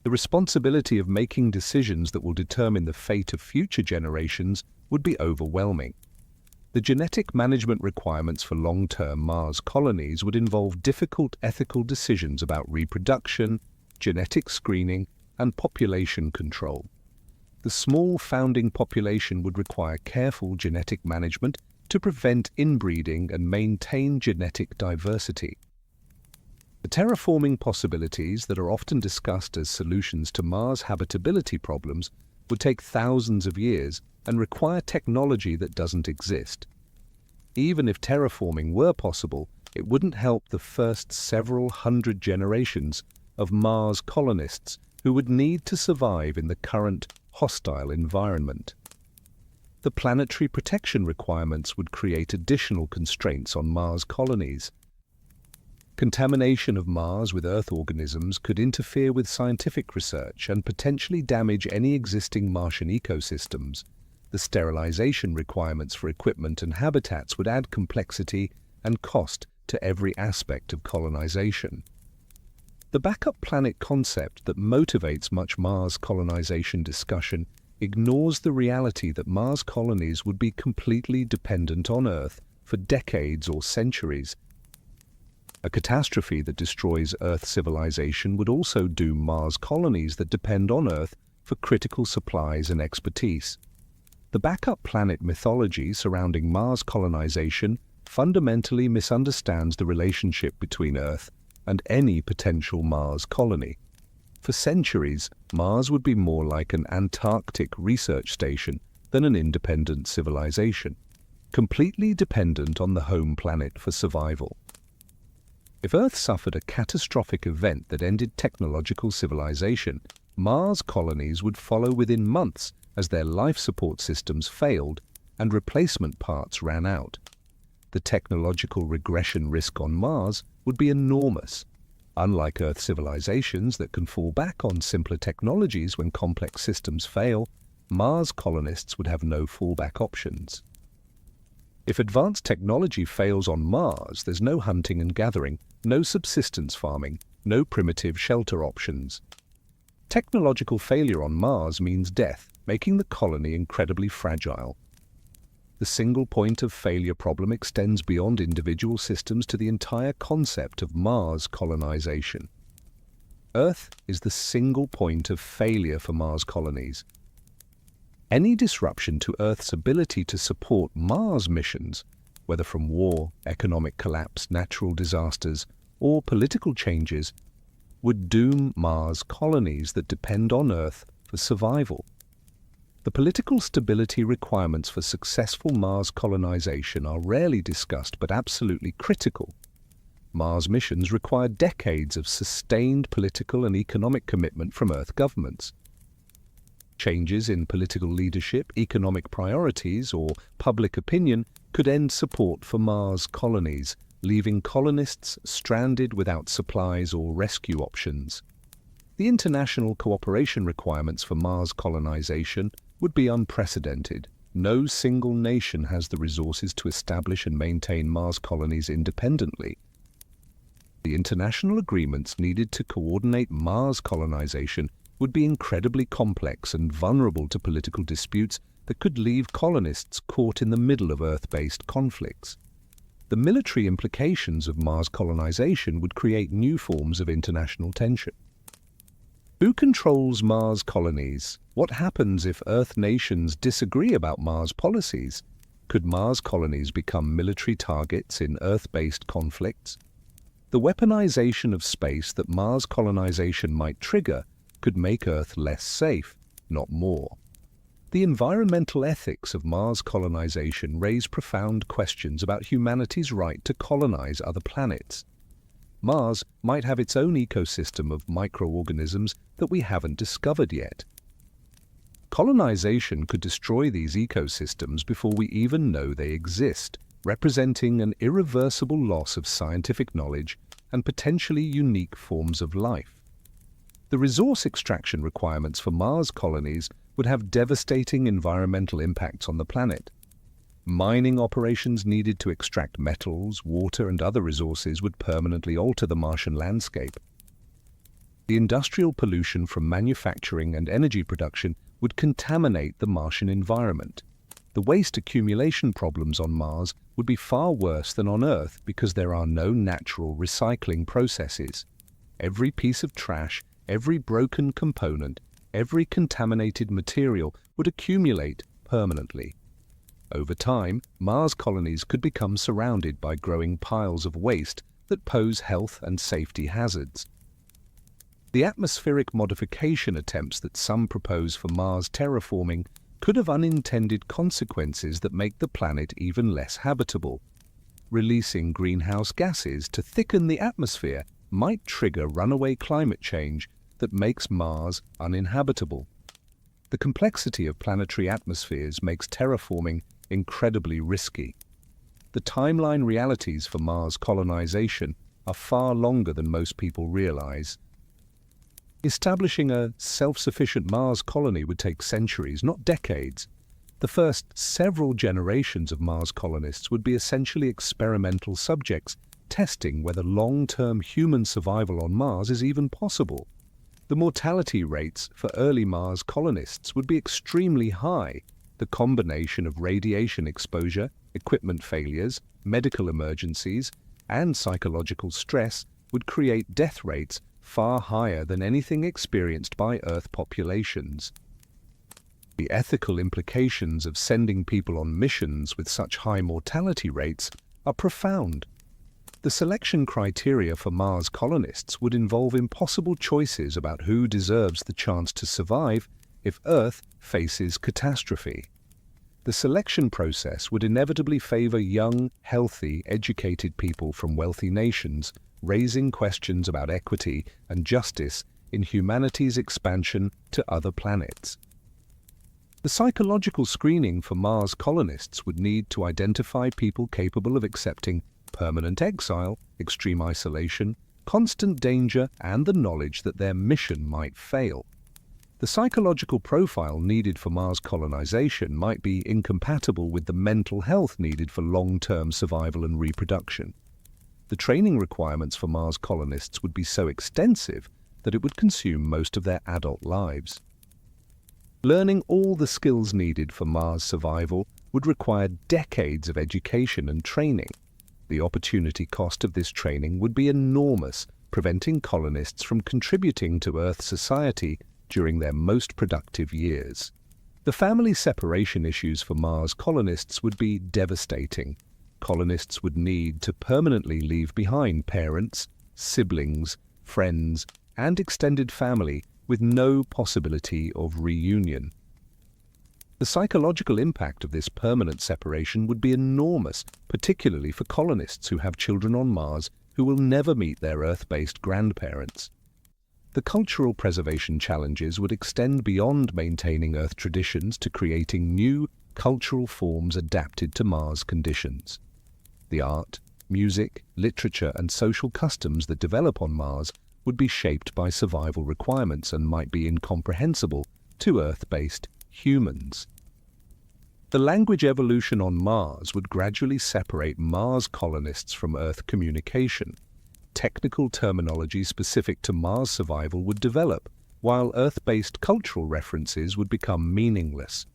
The responsibility of making decisions that will determine the fate of future generations would be overwhelming. The genetic management requirements for long-term Mars colonies would involve difficult ethical decisions about reproduction, genetic screening, and population control. The small founding population would require careful genetic management to prevent inbreeding and maintain genetic diversity. The terraforming possibilities that are often discussed as solutions to Mars' habitability problems would take thousands of years and require technology that doesn't exist. Even if terraforming were possible, it wouldn't help the first several hundred generations of Mars colonists who would need to survive in the current hostile environment. The planetary protection requirements would create additional constraints on Mars colonies. Contamination of Mars with Earth organisms could interfere with scientific research and potentially damage any existing Martian ecosystems. The sterilization requirements for equipment and habitats would add complexity and cost to every aspect of colonization. The backup planet concept that motivates much Mars colonization discussion ignores the reality that Mars colonies would be completely dependent on Earth for decades or centuries. A catastrophe that destroys Earth civilization would also doom Mars colonies that depend on Earth for critical supplies and expertise. The backup planet mythology surrounding Mars colonization fundamentally misunderstands the relationship between Earth and any potential Mars colony. For centuries, Mars would be more like an Antarctic research station than an independent civilization, completely dependent on the home planet for survival. If Earth suffered a catastrophic event that ended technological civilization, Mars colonies would follow within months as their life support systems failed and replacement parts ran out. The technological regression risk on Mars would be enormous. Unlike Earth civilizations that can fall back on simpler technologies when complex systems fail, Mars colonists would have no fallback options. If advanced technology fails on Mars, there's no hunting and gathering, no subsistence farming, no primitive shelter options. Technological failure on Mars means death, making the colony incredibly fragile. The single point of failure problem extends beyond individual systems to the entire concept of Mars colonization. Earth is the single point of failure for Mars colonies. Any disruption to Earth's ability to support Mars missions, whether from war, economic collapse, natural disasters, or political changes, would doom Mars colonies that depend on Earth for survival. The political stability requirements for successful Mars colonization are rarely discussed but absolutely critical. Mars missions require decades of sustained political and economic commitment from Earth governments. Changes in political leadership, economic priorities, or public opinion could end support for Mars colonies, leaving colonists stranded without supplies or rescue options. The international cooperation requirements for Mars colonization would be unprecedented. No single nation has the resources to establish and maintain Mars colonies independently. The international agreements needed to coordinate Mars colonization would be incredibly complex and vulnerable to political disputes that could leave colonists caught in the middle of Earth-based conflicts. The military implications of Mars colonization would create new forms of international tension. Who controls Mars colonies? What happens if Earth nations disagree about Mars policies? Could Mars colonies become military targets in Earth-based conflicts? The weaponization of space that Mars colonization might trigger could make Earth less safe, not more. The environmental ethics of Mars colonization raise profound questions about humanity's right to colonize other planets. Mars might have its own ecosystem of microorganisms that we haven't discovered yet. Colonization could destroy these ecosystems before we even know they exist, representing an irreversible loss of scientific knowledge and potentially unique forms of life. The resource extraction requirements for Mars colonies would have devastating environmental impacts on the planet. Mining operations needed to extract metals, water, and other resources would permanently alter the Martian landscape. The industrial pollution from manufacturing and energy production would contaminate the Martian environment. The waste accumulation problems on Mars would be far worse than on Earth because there are no natural recycling processes. Every piece of trash, every broken component, every contaminated material would accumulate permanently. Over time, Mars colonies could become surrounded by growing piles of waste that pose health and safety hazards. The atmospheric modification attempts that some propose for Mars terraforming could have unintended consequences that make the planet even less habitable. Releasing greenhouse gases to thicken the atmosphere might trigger runaway climate change that makes Mars uninhabitable. The complexity of planetary atmospheres makes terraforming incredibly risky. The timeline realities for Mars colonization are far longer than most people realize. Establishing a self-sufficient Mars colony would take centuries, not decades. The first several generations of Mars colonists would be essentially experimental subjects, testing whether long-term human survival on Mars is even possible. The mortality rates for early Mars colonists would be extremely high. The combination of radiation exposure, equipment failures, medical emergencies, and psychological stress would create death rates far higher than anything experienced by Earth populations. The ethical implications of sending people on missions with such high mortality rates are profound. The selection criteria for Mars colonists would involve impossible choices about who deserves the chance to survive if Earth faces catastrophe. The selection process would inevitably favor young, healthy, educated people from wealthy nations, raising questions about equity and justice in humanity's expansion to other planets. The psychological screening for Mars colonists would need to identify people capable of accepting permanent exile, extreme isolation, constant danger, and the knowledge that their mission might fail. The psychological profile needed for Mars colonization might be incompatible with the mental health needed for long-term survival and reproduction. The training requirements for Mars colonists would be so extensive that it would consume most of their adult lives. Learning all the skills needed for Mars survival would require decades of education and training. The opportunity cost of this training would be enormous, preventing colonists from contributing to Earth society during their most productive years. The family separation issues for Mars colonists would be devastating. Colonists would need to permanently leave behind parents, siblings, friends, and extended family with no possibility of reunion. The psychological impact of this permanent separation would be enormous, particularly for colonists who have children on Mars who will never meet their Earth-based grandparents. The cultural preservation challenges would extend beyond maintaining Earth traditions to creating new cultural forms adapted to Mars conditions. The art, music, literature, and social customs that develop on Mars would be shaped by survival requirements and might be incomprehensible to Earth-based humans. The language evolution on Mars would gradually separate Mars colonists from Earth communication. Technical terminology specific to Mars survival would develop, while Earth-based cultural references would become meaningless.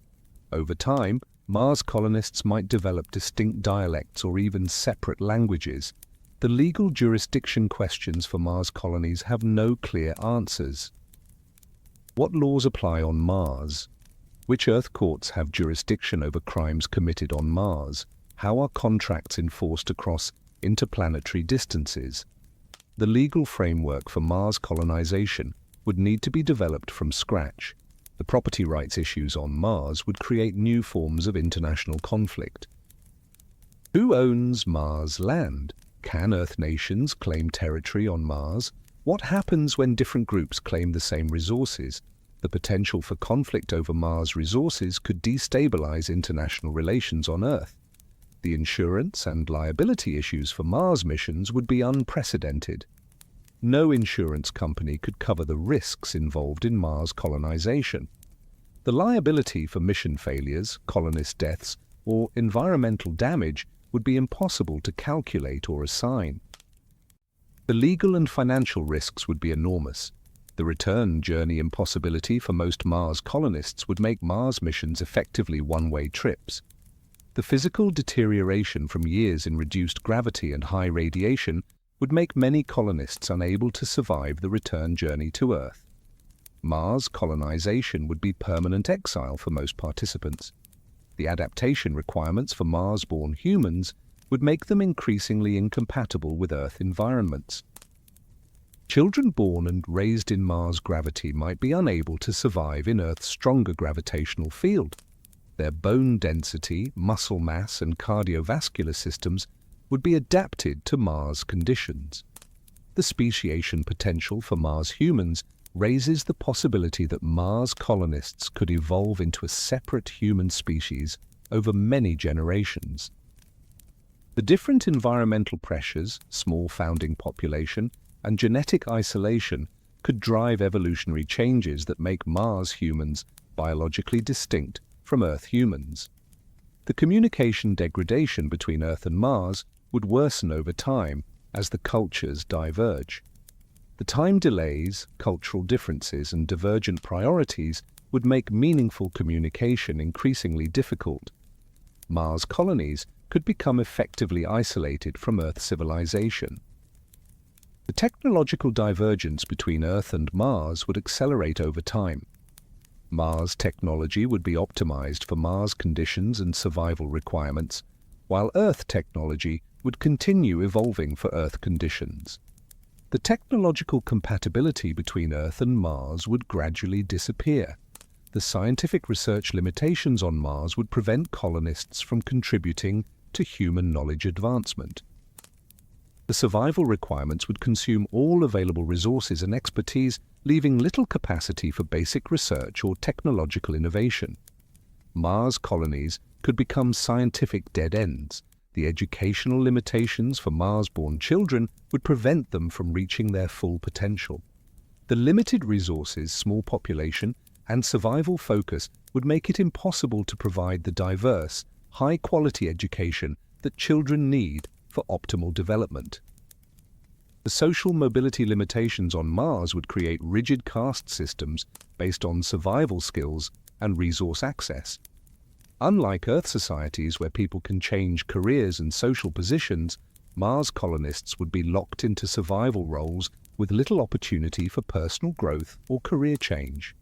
Over time, Mars colonists might develop distinct dialects or even separate languages. The legal jurisdiction questions for Mars colonies have no clear answers. What laws apply on Mars? Which Earth courts have jurisdiction over crimes committed on Mars? How are contracts enforced across interplanetary distances? The legal framework for Mars colonization would need to be developed from scratch. The property rights issues on Mars would create new forms of international conflict. Who owns Mars land? Can Earth nations claim territory on Mars? What happens when different groups claim the same resources? The potential for conflict over Mars resources could destabilize international relations on Earth. The insurance and liability issues for Mars missions would be unprecedented. No insurance company could cover the risks involved in Mars colonization. The liability for mission failures, colonist deaths, or environmental damage would be impossible to calculate or assign. The legal and financial risks would be enormous. The return journey impossibility for most Mars colonists would make Mars missions effectively one-way trips. The physical deterioration from years in reduced gravity and high radiation would make many colonists unable to survive the return journey to Earth. Mars colonization would be permanent exile for most participants. The adaptation requirements for Mars-born humans would make them increasingly incompatible with Earth environments. Children born and raised in Mars gravity might be unable to survive in Earth's stronger gravitational field. Their bone density, muscle mass, and cardiovascular systems would be adapted to Mars conditions. The speciation potential for Mars humans raises the possibility that Mars colonists could evolve into a separate human species over many generations. The different environmental pressures, small founding population, and genetic isolation could drive evolutionary changes that make Mars humans biologically distinct from Earth humans. The communication degradation between Earth and Mars would worsen over time as the cultures diverge. The time delays, cultural differences, and divergent priorities would make meaningful communication increasingly difficult. Mars colonies could become effectively isolated from Earth civilization. The technological divergence between Earth and Mars would accelerate over time. Mars technology would be optimized for Mars conditions and survival requirements, while Earth technology would continue evolving for Earth conditions. The technological compatibility between Earth and Mars would gradually disappear. The scientific research limitations on Mars would prevent colonists from contributing to human knowledge advancement. The survival requirements would consume all available resources and expertise, leaving little capacity for basic research or technological innovation. Mars colonies could become scientific dead ends. The educational limitations for Mars-born children would prevent them from reaching their full potential. The limited resources, small population, and survival focus would make it impossible to provide the diverse, high-quality education that children need for optimal development. The social mobility limitations on Mars would create rigid caste systems based on survival skills and resource access. Unlike Earth societies where people can change careers and social positions, Mars colonists would be locked into survival roles with little opportunity for personal growth or career change.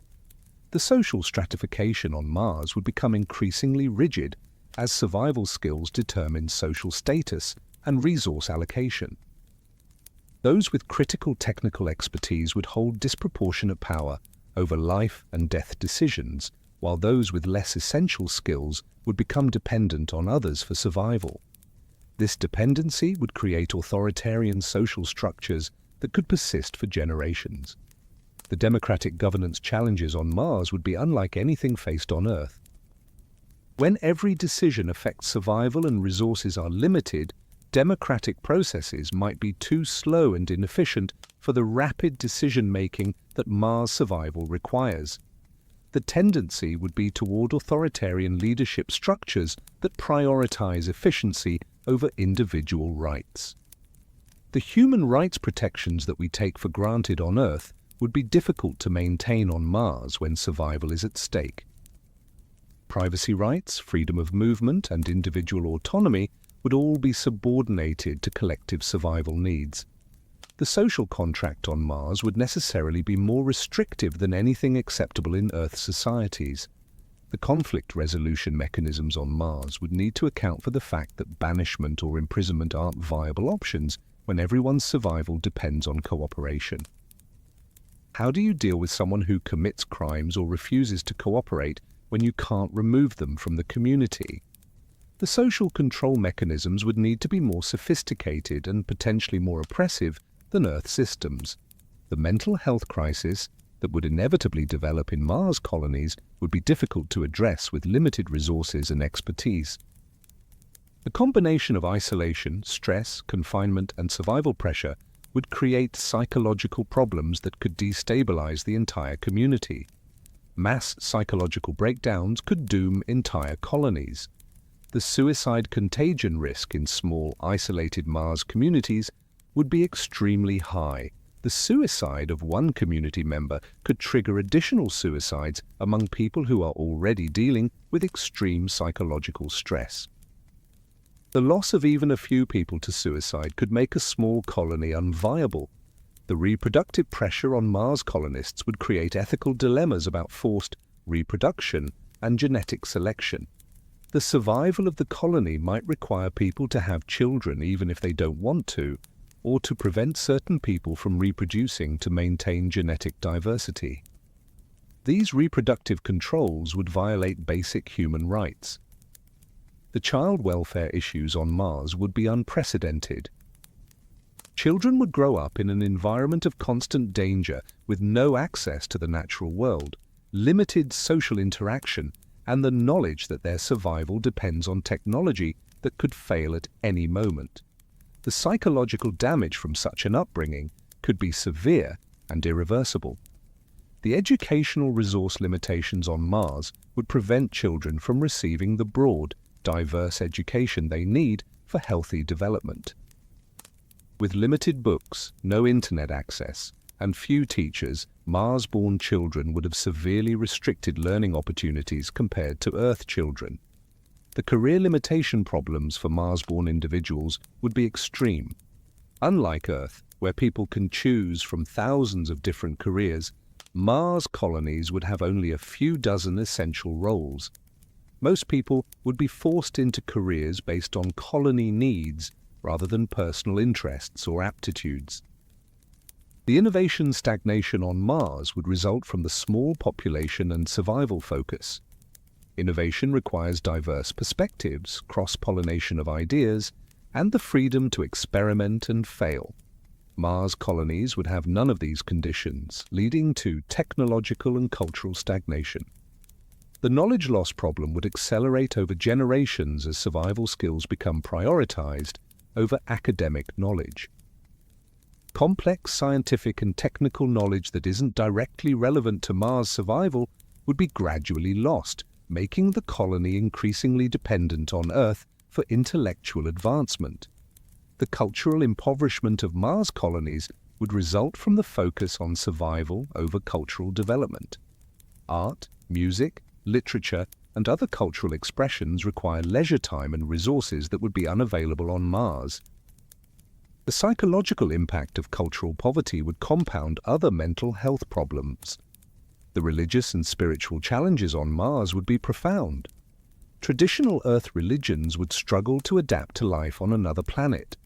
The social stratification on Mars would become increasingly rigid as survival skills determine social status and resource allocation. Those with critical technical expertise would hold disproportionate power over life and death decisions, while those with less essential skills would become dependent on others for survival. This dependency would create authoritarian social structures that could persist for generations. The democratic governance challenges on Mars would be unlike anything faced on Earth. When every decision affects survival and resources are limited, democratic processes might be too slow and inefficient for the rapid decision-making that Mars survival requires. The tendency would be toward authoritarian leadership structures that prioritize efficiency over individual rights. The human rights protections that we take for granted on Earth would be difficult to maintain on Mars when survival is at stake. Privacy rights, freedom of movement, and individual autonomy would all be subordinated to collective survival needs. The social contract on Mars would necessarily be more restrictive than anything acceptable in Earth societies. The conflict resolution mechanisms on Mars would need to account for the fact that banishment or imprisonment aren't viable options when everyone's survival depends on cooperation. How do you deal with someone who commits crimes or refuses to cooperate when you can't remove them from the community? The social control mechanisms would need to be more sophisticated and potentially more oppressive than Earth systems. The mental health crisis that would inevitably develop in Mars colonies would be difficult to address with limited resources and expertise. The combination of isolation, stress, confinement, and survival pressure would create psychological problems that could destabilize the entire community. Mass psychological breakdowns could doom entire colonies. The suicide contagion risk in small, isolated Mars communities would be extremely high. The suicide of one community member could trigger additional suicides among people who are already dealing with extreme psychological stress. The loss of even a few people to suicide could make a small colony unviable. The reproductive pressure on Mars colonists would create ethical dilemmas about forced reproduction and genetic selection. The survival of the colony might require people to have children even if they don't want to, or to prevent certain people from reproducing to maintain genetic diversity. These reproductive controls would violate basic human rights. The child welfare issues on Mars would be unprecedented. Children would grow up in an environment of constant danger with no access to the natural world, limited social interaction, and the knowledge that their survival depends on technology that could fail at any moment. The psychological damage from such an upbringing could be severe and irreversible. The educational resource limitations on Mars would prevent children from receiving the broad, diverse education they need for healthy development. With limited books, no internet access, and few teachers, Mars-born children would have severely restricted learning opportunities compared to Earth children. The career limitation problems for Mars-born individuals would be extreme. Unlike Earth, where people can choose from thousands of different careers, Mars colonies would have only a few dozen essential roles. Most people would be forced into careers based on colony needs rather than personal interests or aptitudes. The innovation stagnation on Mars would result from the small population and survival focus. Innovation requires diverse perspectives, cross-pollination of ideas, and the freedom to experiment and fail. Mars colonies would have none of these conditions, leading to technological and cultural stagnation. The knowledge loss problem would accelerate over generations as survival skills become prioritized over academic knowledge. Complex scientific and technical knowledge that isn't directly relevant to Mars survival would be gradually lost, making the colony increasingly dependent on Earth for intellectual advancement. The cultural impoverishment of Mars colonies would result from the focus on survival over cultural development. Art, music, literature, and other cultural expressions require leisure time and resources that would be unavailable on Mars. The psychological impact of cultural poverty would compound other mental health problems. The religious and spiritual challenges on Mars would be profound. Traditional Earth religions would struggle to adapt to life on another planet,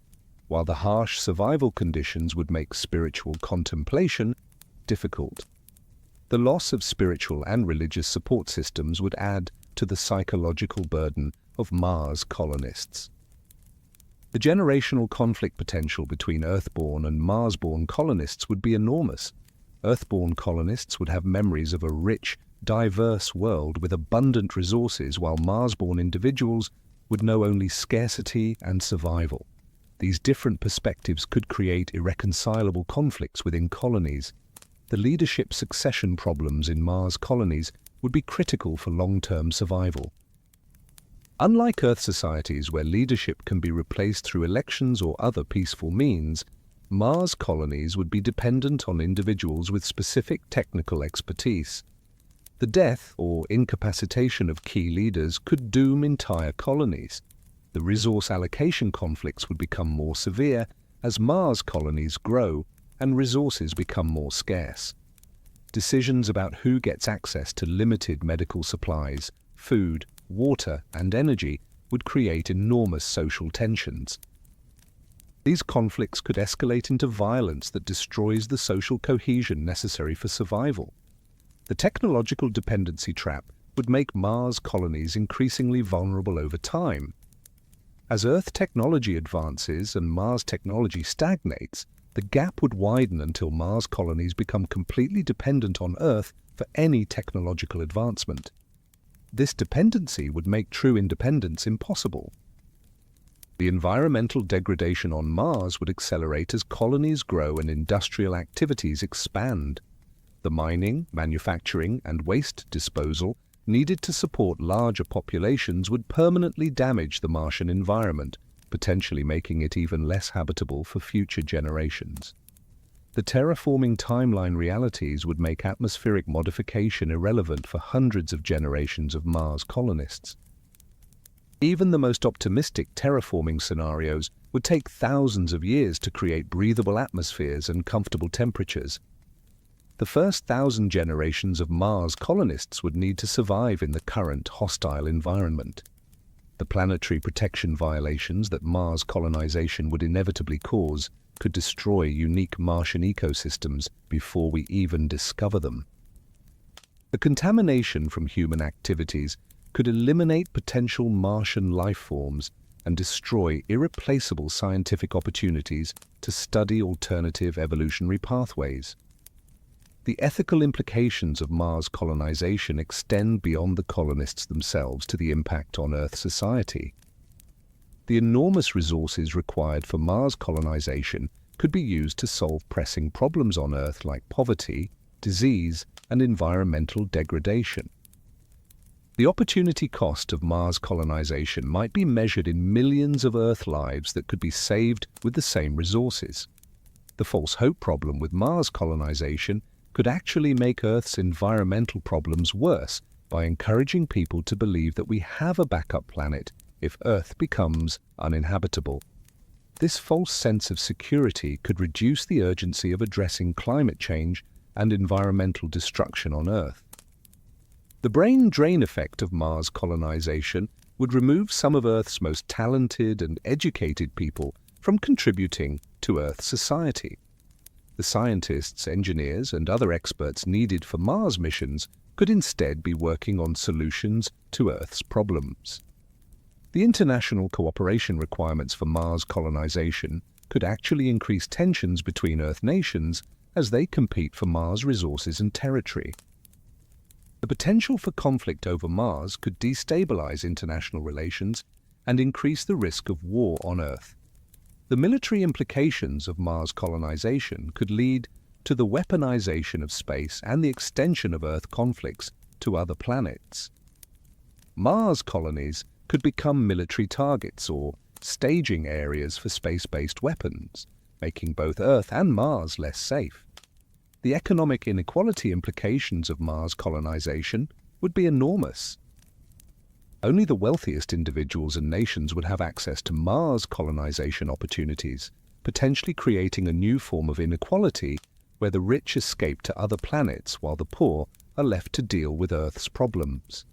while the harsh survival conditions would make spiritual contemplation difficult. The loss of spiritual and religious support systems would add to the psychological burden of Mars colonists. The generational conflict potential between Earth-born and Mars-born colonists would be enormous. Earth-born colonists would have memories of a rich, diverse world with abundant resources, while Mars-born individuals would know only scarcity and survival. These different perspectives could create irreconcilable conflicts within colonies. The leadership succession problems in Mars colonies would be critical for long-term survival. Unlike Earth societies where leadership can be replaced through elections or other peaceful means, Mars colonies would be dependent on individuals with specific technical expertise. The death or incapacitation of key leaders could doom entire colonies. The resource allocation conflicts would become more severe as Mars colonies grow and resources become more scarce. Decisions about who gets access to limited medical supplies, food, water, and energy would create enormous social tensions. These conflicts could escalate into violence that destroys the social cohesion necessary for survival. The technological dependency trap would make Mars colonies increasingly vulnerable over time. As Earth technology advances and Mars technology stagnates, the gap would widen until Mars colonies become completely dependent on Earth for any technological advancement. This dependency would make true independence impossible. The environmental degradation on Mars would accelerate as colonies grow and industrial activities expand. The mining, manufacturing, and waste disposal needed to support larger populations would permanently damage the Martian environment, potentially making it even less habitable for future generations. The terraforming timeline realities would make atmospheric modification irrelevant for hundreds of generations of Mars colonists. Even the most optimistic terraforming scenarios would take thousands of years to create breathable atmospheres and comfortable temperatures. The first 1,000 generations of Mars colonists would need to survive in the current hostile environment. The planetary protection violations that Mars colonization would inevitably cause could destroy unique Martian ecosystems before we even discover them. The contamination from human activities could eliminate potential Martian life forms and destroy irreplaceable scientific opportunities to study alternative evolutionary pathways. The ethical implications of Mars colonization extend beyond the colonists themselves to the impact on Earth society. The enormous resources required for Mars colonization could be used to solve pressing problems on Earth like poverty, disease, and environmental degradation. The opportunity cost of Mars colonization might be measured in millions of Earth lives that could be saved with the same resources. The false hope problem with Mars colonization could actually make Earth's environmental problems worse by encouraging people to believe that we have a backup planet if Earth becomes uninhabitable. This false sense of security could reduce the urgency of addressing climate change and environmental destruction on Earth. The brain drain effect of Mars colonization would remove some of Earth's most talented and educated people from contributing to Earth society. The scientists, engineers, and other experts needed for Mars missions could instead be working on solutions to Earth's problems. The international cooperation requirements for Mars colonization could actually increase tensions between Earth nations as they compete for Mars resources and territory. The potential for conflict over Mars could destabilize international relations and increase the risk of war on Earth. The military implications of Mars colonization could lead to the weaponization of space and the extension of Earth conflicts to other planets. Mars colonies could become military targets or staging areas for space-based weapons, making both Earth and Mars less safe. The economic inequality implications of Mars colonization would be enormous. Only the wealthiest individuals and nations would have access to Mars colonization opportunities, potentially creating a new form of inequality where the rich escape to other planets while the poor are left to deal with Earth's problems.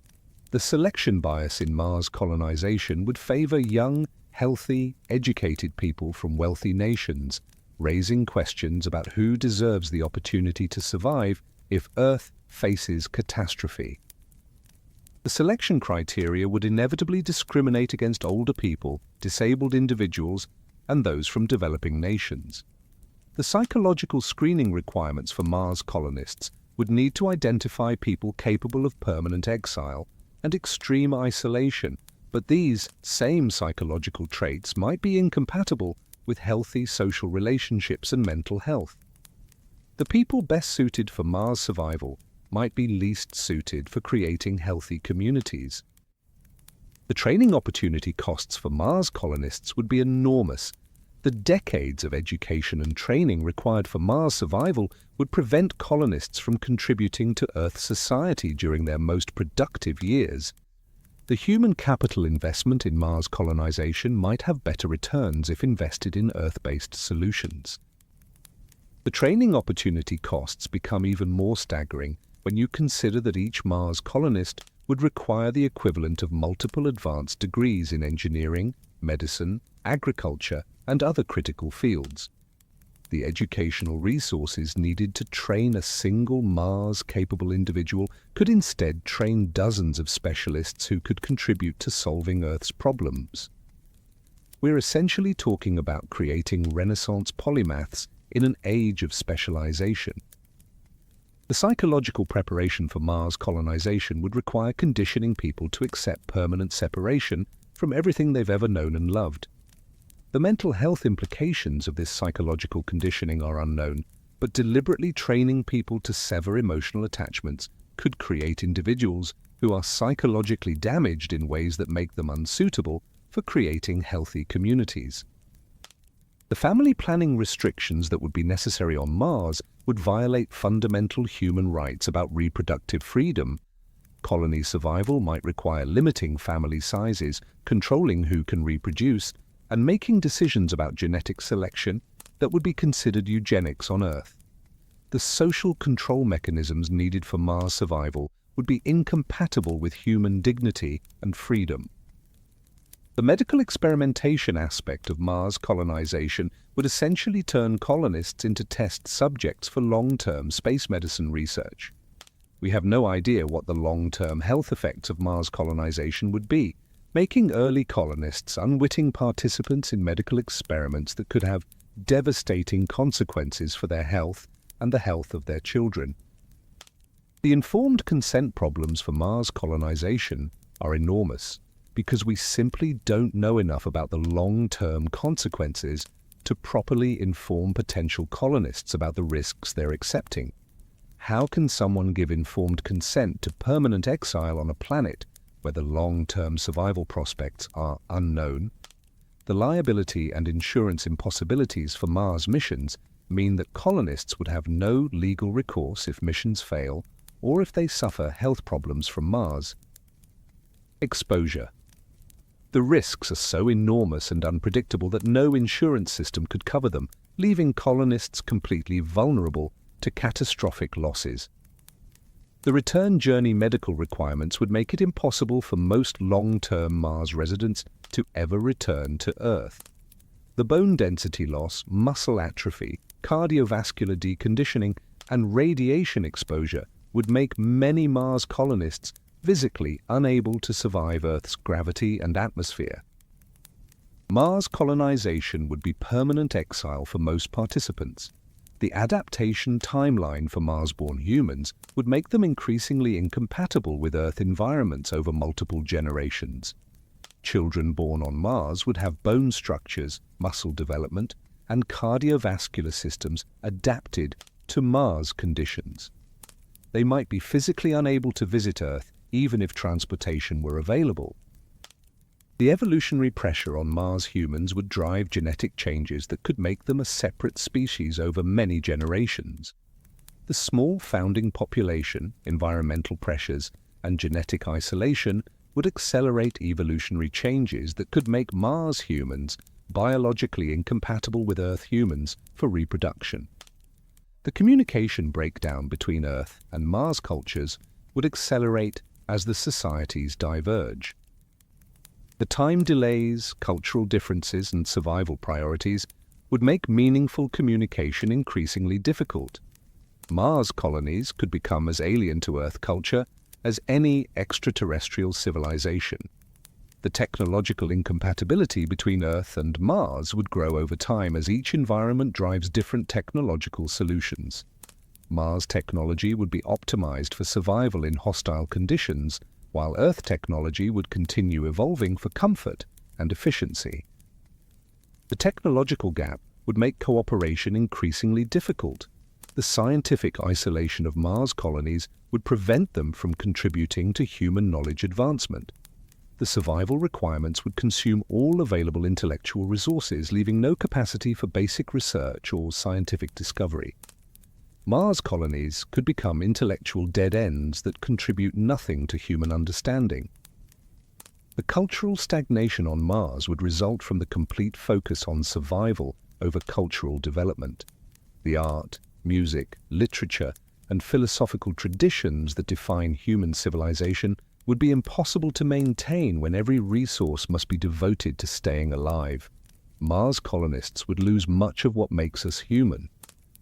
The selection bias in Mars colonization would favor young, healthy, educated people from wealthy nations, raising questions about who deserves the opportunity to survive if Earth faces catastrophe. The selection criteria would inevitably discriminate against older people, disabled individuals, and those from developing nations. The psychological screening requirements for Mars colonists would need to identify people capable of permanent exile and extreme isolation, but these same psychological traits might be incompatible with healthy social relationships and mental health. The people best suited for Mars survival might be least suited for creating healthy communities. The training opportunity costs for Mars colonists would be enormous. The decades of education and training required for Mars survival would prevent colonists from contributing to Earth society during their most productive years. The human capital investment in Mars colonization might have better returns if invested in Earth-based solutions. The training opportunity costs become even more staggering when you consider that each Mars colonist would require the equivalent of multiple advanced degrees in engineering, medicine, agriculture, and other critical fields. The educational resources needed to train a single Mars-capable individual could instead train dozens of specialists who could contribute to solving Earth's problems. We're essentially talking about creating Renaissance polymaths in an age of specialization. The psychological preparation for Mars colonization would require conditioning people to accept permanent separation from everything they've ever known and loved. The mental health implications of this psychological conditioning are unknown, but deliberately training people to sever emotional attachments could create individuals who are psychologically damaged in ways that make them unsuitable for creating healthy communities. The family planning restrictions that would be necessary on Mars would violate fundamental human rights about reproductive freedom. Colony survival might require limiting family sizes, controlling who can reproduce, and making decisions about genetic selection that would be considered eugenics on Earth. The social control mechanisms needed for Mars survival would be incompatible with human dignity and freedom. The medical experimentation aspect of Mars colonization would essentially turn colonists into test subjects for long-term space medicine research. We have no idea what the long-term health effects of Mars colonization would be, making early colonists unwitting participants in medical experiments that could have devastating consequences for their health and the health of their children. The informed consent problems for Mars colonization are enormous because we simply don't know enough about the long-term consequences to properly inform potential colonists about the risks they're accepting. How can someone give informed consent to permanent exile on a planet where the long-term survival prospects are unknown? The liability and insurance impossibilities for Mars missions mean that colonists would have no legal recourse if missions fail or if they suffer health problems from Mars. Exposure. The risks are so enormous and unpredictable that no insurance system could cover them, leaving colonists completely vulnerable to catastrophic losses. The return journey medical requirements would make it impossible for most long-term Mars residents to ever return to Earth. The bone density loss, muscle atrophy, cardiovascular deconditioning, and radiation exposure would make many Mars colonists physically unable to survive Earth's gravity and atmosphere. Mars colonization would be permanent exile for most participants. The adaptation timeline for Mars-born humans would make them increasingly incompatible with Earth environments over multiple generations. Children born on Mars would have bone structures, muscle development, and cardiovascular systems adapted to Mars conditions. They might be physically unable to visit Earth even if transportation were available. The evolutionary pressure on Mars humans would drive genetic changes that could make them a separate species over many generations. The small founding population, environmental pressures, and genetic isolation would accelerate evolutionary changes that could make Mars humans biologically incompatible with Earth humans for reproduction. The communication breakdown between Earth and Mars cultures would accelerate as the societies diverge. The time delays, cultural differences, and survival priorities would make meaningful communication increasingly difficult. Mars colonies could become as alien to Earth culture as any extraterrestrial civilization. The technological incompatibility between Earth and Mars would grow over time as each environment drives different technological solutions. Mars technology would be optimized for survival in hostile conditions, while Earth technology would continue evolving for comfort and efficiency. The technological gap would make cooperation increasingly difficult. The scientific isolation of Mars colonies would prevent them from contributing to human knowledge advancement. The survival requirements would consume all available intellectual resources, leaving no capacity for basic research or scientific discovery. Mars colonies could become intellectual dead ends that contribute nothing to human understanding. The cultural stagnation on Mars would result from the complete focus on survival over cultural development. The art, music, literature, and philosophical traditions that define human civilization would be impossible to maintain when every resource must be devoted to staying alive. Mars colonists would lose much of what makes us human.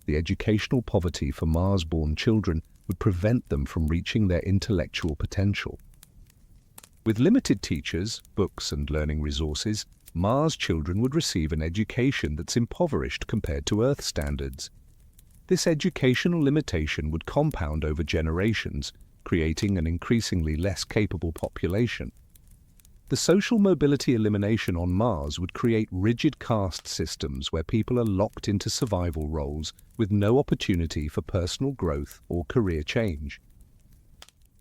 The educational poverty for Mars-born children would prevent them from reaching their intellectual potential. With limited teachers, books, and learning resources, Mars children would receive an education that's impoverished compared to Earth standards. This educational limitation would compound over generations, creating an increasingly less capable population. The social mobility elimination on Mars would create rigid caste systems where people are locked into survival roles with no opportunity for personal growth or career change.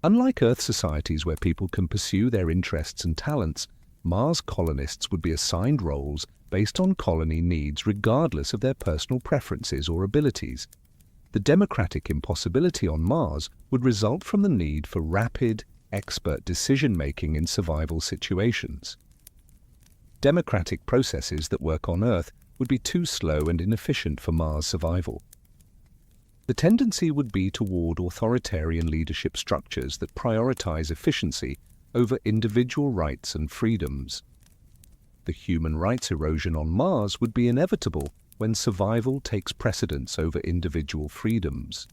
Unlike Earth societies where people can pursue their interests and talents, Mars colonists would be assigned roles based on colony needs regardless of their personal preferences or abilities. The democratic impossibility on Mars would result from the need for rapid, expert decision-making in survival situations. Democratic processes that work on Earth would be too slow and inefficient for Mars survival. The tendency would be toward authoritarian leadership structures that prioritize efficiency over individual rights and freedoms. The human rights erosion on Mars would be inevitable when survival takes precedence over individual freedoms.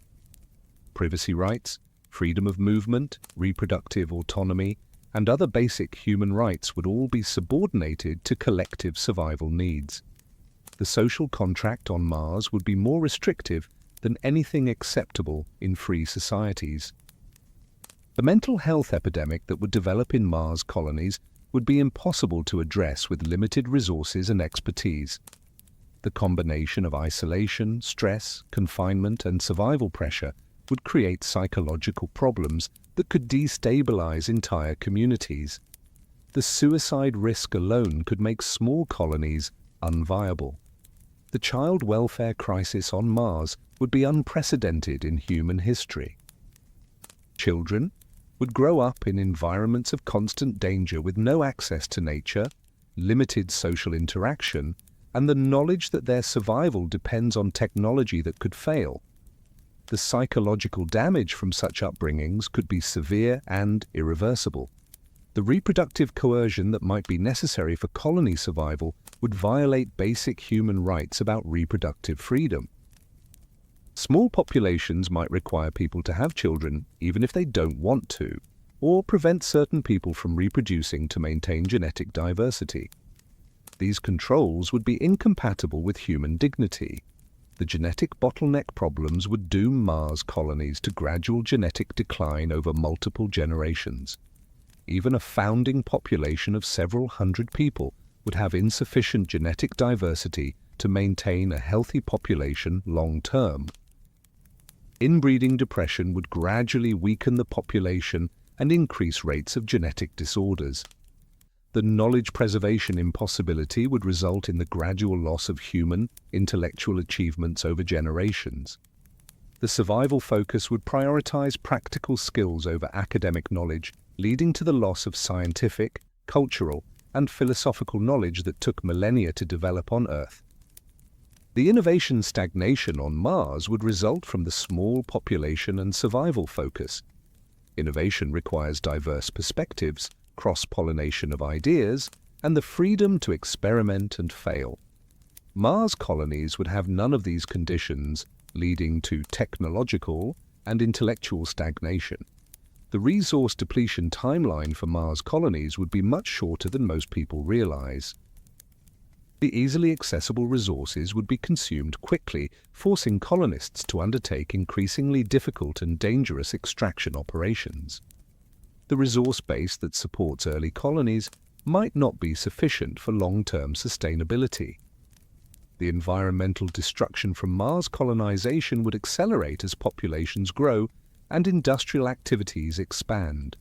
Privacy rights, freedom of movement, reproductive autonomy, and other basic human rights would all be subordinated to collective survival needs. The social contract on Mars would be more restrictive than anything acceptable in free societies. The mental health epidemic that would develop in Mars colonies would be impossible to address with limited resources and expertise. The combination of isolation, stress, confinement, and survival pressure would create psychological problems that could destabilize entire communities. The suicide risk alone could make small colonies unviable. The child welfare crisis on Mars would be unprecedented in human history. Children would grow up in environments of constant danger with no access to nature, limited social interaction, and the knowledge that their survival depends on technology that could fail. The psychological damage from such upbringings could be severe and irreversible. The reproductive coercion that might be necessary for colony survival would violate basic human rights about reproductive freedom. Small populations might require people to have children even if they don't want to, or prevent certain people from reproducing to maintain genetic diversity. These controls would be incompatible with human dignity. The genetic bottleneck problems would doom Mars colonies to gradual genetic decline over multiple generations. Even a founding population of several hundred people would have insufficient genetic diversity to maintain a healthy population long term. Inbreeding depression would gradually weaken the population and increase rates of genetic disorders. The knowledge preservation impossibility would result in the gradual loss of human, intellectual achievements over generations. The survival focus would prioritize practical skills over academic knowledge, leading to the loss of scientific, cultural, and philosophical knowledge that took millennia to develop on Earth. The innovation stagnation on Mars would result from the small population and survival focus. Innovation requires diverse perspectives, cross-pollination of ideas, and the freedom to experiment and fail. Mars colonies would have none of these conditions, leading to technological and intellectual stagnation. The resource depletion timeline for Mars colonies would be much shorter than most people realize. The easily accessible resources would be consumed quickly, forcing colonists to undertake increasingly difficult and dangerous extraction operations. The resource base that supports early colonies might not be sufficient for long-term sustainability. The environmental destruction from Mars colonization would accelerate as populations grow and industrial activities expand.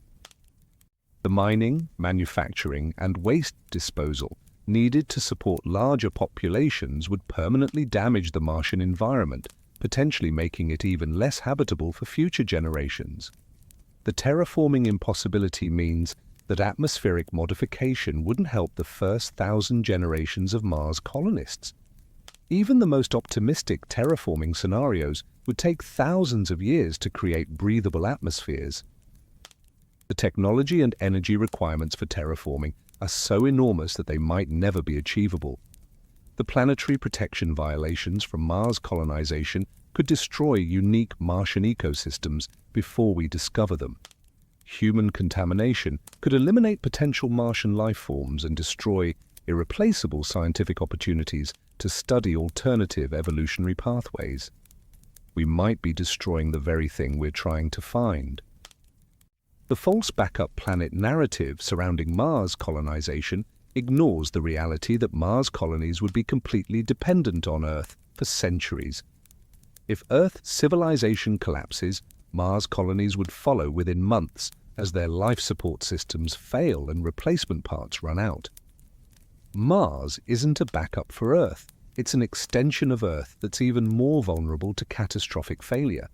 The mining, manufacturing, and waste disposal needed to support larger populations would permanently damage the Martian environment, potentially making it even less habitable for future generations. The terraforming impossibility means that atmospheric modification wouldn't help the first 1,000 generations of Mars colonists. Even the most optimistic terraforming scenarios would take thousands of years to create breathable atmospheres. The technology and energy requirements for terraforming are so enormous that they might never be achievable. The planetary protection violations from Mars colonization could destroy unique Martian ecosystems before we discover them. Human contamination could eliminate potential Martian life forms and destroy irreplaceable scientific opportunities to study alternative evolutionary pathways. We might be destroying the very thing we're trying to find. The false backup planet narrative surrounding Mars colonization ignores the reality that Mars colonies would be completely dependent on Earth for centuries. If Earth civilization collapses, Mars colonies would follow within months as their life support systems fail and replacement parts run out. Mars isn't a backup for Earth. It's an extension of Earth that's even more vulnerable to catastrophic failure.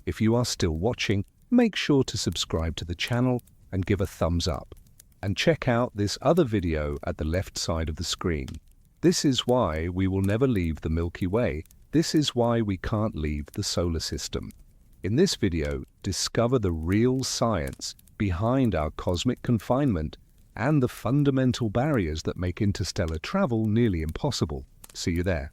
If you are still watching, make sure to subscribe to the channel and give a thumbs up. And check out this other video at the left side of the screen. This is why we will never leave the Milky Way. This is why we can't leave the solar system. In this video, discover the real science behind our cosmic confinement and the fundamental barriers that make interstellar travel nearly impossible. See you there.